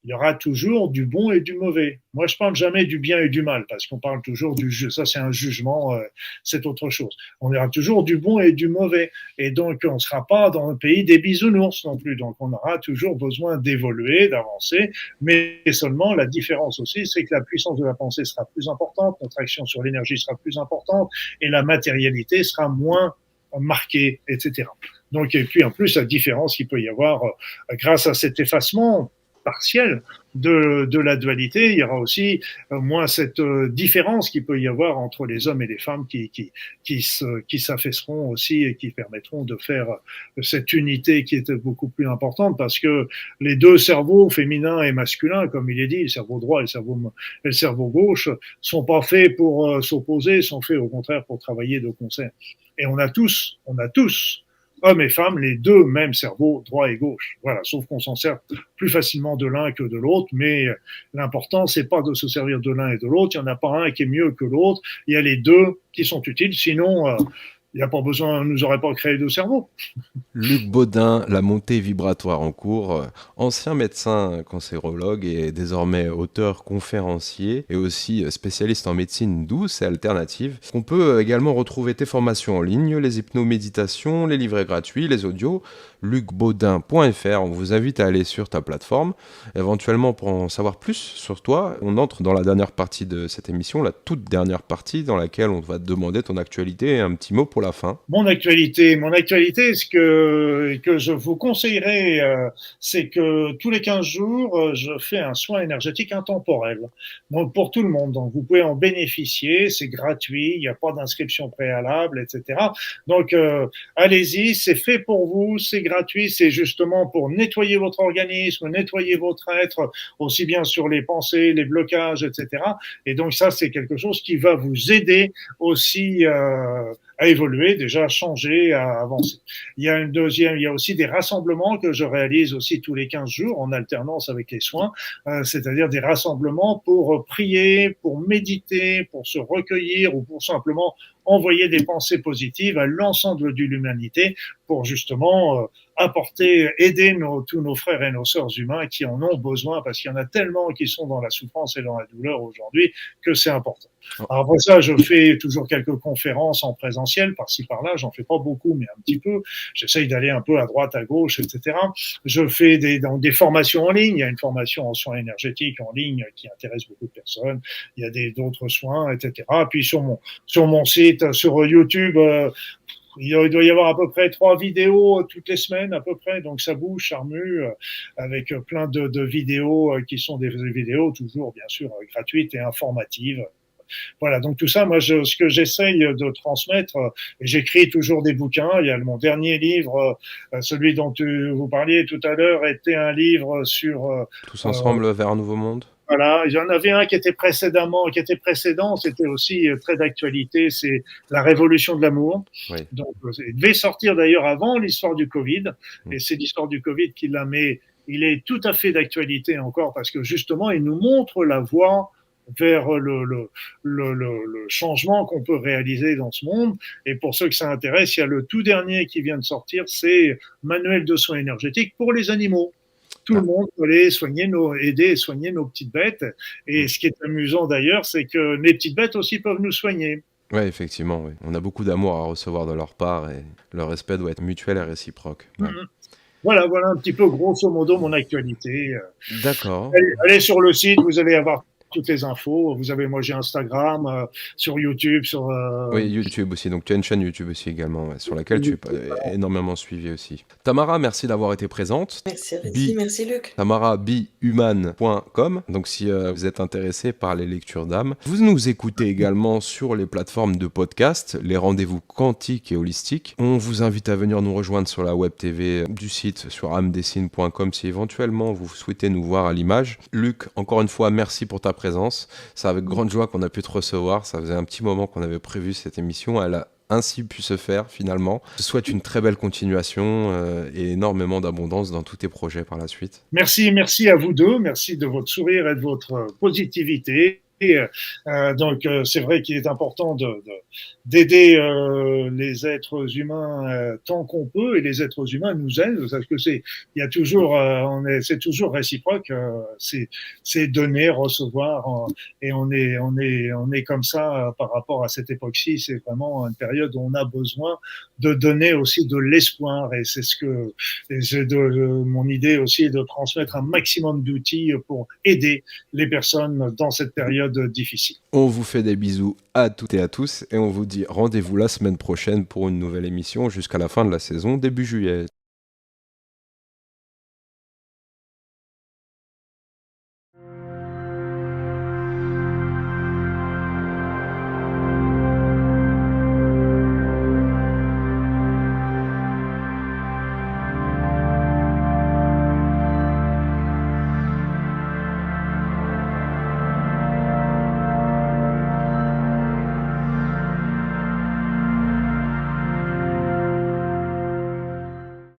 Il y aura toujours du bon et du mauvais. Moi, je parle jamais du bien et du mal, parce qu'on parle toujours du jeu. Ça, c'est un jugement, c'est autre chose. On aura toujours du bon et du mauvais. Et donc, on ne sera pas dans le pays des bisounours non plus. Donc, on aura toujours besoin d'évoluer, d'avancer. Mais seulement, la différence aussi, c'est que la puissance de la pensée sera plus importante, notre action sur l'énergie sera plus importante, et la matérialité sera moins marquée, etc. Donc, et puis, en plus, la différence qu'il peut y avoir grâce à cet effacement partiel de la dualité, il y aura aussi moins cette différence qu'il peut y avoir entre les hommes et les femmes qui s'affaisseront aussi, et qui permettront de faire cette unité qui est beaucoup plus importante, parce que les deux cerveaux, féminin et masculin, comme il est dit, le cerveau droit et le cerveau gauche, sont pas faits pour s'opposer, sont faits au contraire pour travailler de concert. Et on a tous hommes et femmes, les deux mêmes cerveaux, droit et gauche. Voilà, sauf qu'on s'en sert plus facilement de l'un que de l'autre, mais l'important, c'est pas de se servir de l'un et de l'autre. Il n'y en a pas un qui est mieux que l'autre. Il y a les deux qui sont utiles. Sinon, il n'y a pas besoin, on nous aurait pas créé deux cerveaux. Luc Baudin, la montée vibratoire en cours, ancien médecin cancérologue et désormais auteur conférencier et aussi spécialiste en médecine douce et alternative. On peut également retrouver tes formations en ligne, les hypnoméditations, les livrets gratuits, les audios, lucbaudin.fr. On vous invite à aller sur ta plateforme. Éventuellement, pour en savoir plus sur toi, on entre dans la dernière partie de cette émission, la toute dernière partie dans laquelle on va te demander ton actualité et un petit mot pour la fin. Mon actualité, ce que je vous conseillerais, c'est que tous les 15 jours, je fais un soin énergétique intemporel. Donc pour tout le monde, donc vous pouvez en bénéficier, c'est gratuit, il n'y a pas d'inscription préalable, etc. Donc allez-y, c'est fait pour vous, c'est gratuit, c'est justement pour nettoyer votre organisme, nettoyer votre être, aussi bien sur les pensées, les blocages, etc. Et donc ça, c'est quelque chose qui va vous aider aussi à évoluer, déjà à changer, à avancer. Il y a aussi des rassemblements que je réalise aussi tous les 15 jours en alternance avec les soins, c'est-à-dire des rassemblements pour prier, pour méditer, pour se recueillir ou pour simplement envoyer des pensées positives à l'ensemble de l'humanité pour justement aider tous nos frères et nos sœurs humains qui en ont besoin parce qu'il y en a tellement qui sont dans la souffrance et dans la douleur aujourd'hui que c'est important. Alors après ça, je fais toujours quelques conférences en présentiel, par-ci par-là, j'en fais pas beaucoup, mais un petit peu. J'essaye d'aller un peu à droite, à gauche, etc. Je fais des formations en ligne. Il y a une formation en soins énergétiques en ligne qui intéresse beaucoup de personnes. Il y a d'autres soins, etc. Puis sur mon site, sur YouTube, il doit y avoir à peu près 3 vidéos toutes les semaines à peu près, donc ça bouge, ça remue, avec plein de vidéos qui sont des vidéos toujours bien sûr gratuites et informatives. Voilà, donc tout ça, moi, ce que j'essaye de transmettre, j'écris toujours des bouquins. Il y a mon dernier livre, celui dont vous parliez tout à l'heure, était un livre sur Tous ensemble vers un nouveau monde. voilà, il y en avait un qui était précédent, c'était aussi très d'actualité, c'est la révolution de l'amour. Oui. Donc, il devait sortir d'ailleurs avant l'histoire du Covid, et c'est l'histoire du Covid qui l'a mis. Il est tout à fait d'actualité encore parce que justement, il nous montre la voie vers le changement qu'on peut réaliser dans ce monde. Et pour ceux que ça intéresse, il y a le tout dernier qui vient de sortir, c'est Manuel de soins énergétiques pour les animaux. Tout le monde peut aller aider et soigner nos petites bêtes. Et ce qui est amusant d'ailleurs, c'est que les petites bêtes aussi peuvent nous soigner. Oui, effectivement, oui. On a beaucoup d'amour à recevoir de leur part et leur respect doit être mutuel et réciproque. Ouais. Voilà un petit peu grosso modo mon actualité. D'accord. Allez sur le site, vous allez avoir toutes les infos. Moi j'ai Instagram, sur YouTube, Oui, YouTube aussi. Donc tu as une chaîne YouTube aussi également, sur laquelle tu es énormément suivi aussi. Tamara, merci d'avoir été présente. Merci Rizzi, merci Luc. Tamara, behuman.com. Donc si vous êtes intéressé par les lectures d'âme, vous nous écoutez également sur les plateformes de podcast, les rendez-vous quantiques et holistiques. On vous invite à venir nous rejoindre sur la web TV du site sur amdessine.com si éventuellement vous souhaitez nous voir à l'image. Luc, encore une fois, merci pour ta présence. C'est avec grande joie qu'on a pu te recevoir. Ça faisait un petit moment qu'on avait prévu cette émission. Elle a ainsi pu se faire finalement. Je te souhaite une très belle continuation et énormément d'abondance dans tous tes projets par la suite. Merci à vous deux. Merci de votre sourire et de votre positivité. Donc c'est vrai qu'il est important d'aider les êtres humains tant qu'on peut, et les êtres humains nous aident parce que il y a toujours c'est toujours réciproque, c'est donner, recevoir, et on est comme ça par rapport à cette époque-ci. C'est vraiment une période où on a besoin de donner aussi de l'espoir, et c'est mon idée aussi est de transmettre un maximum d'outils pour aider les personnes dans cette période difficile. On vous fait des bisous à toutes et à tous et on vous dit rendez-vous la semaine prochaine pour une nouvelle émission jusqu'à la fin de la saison début juillet.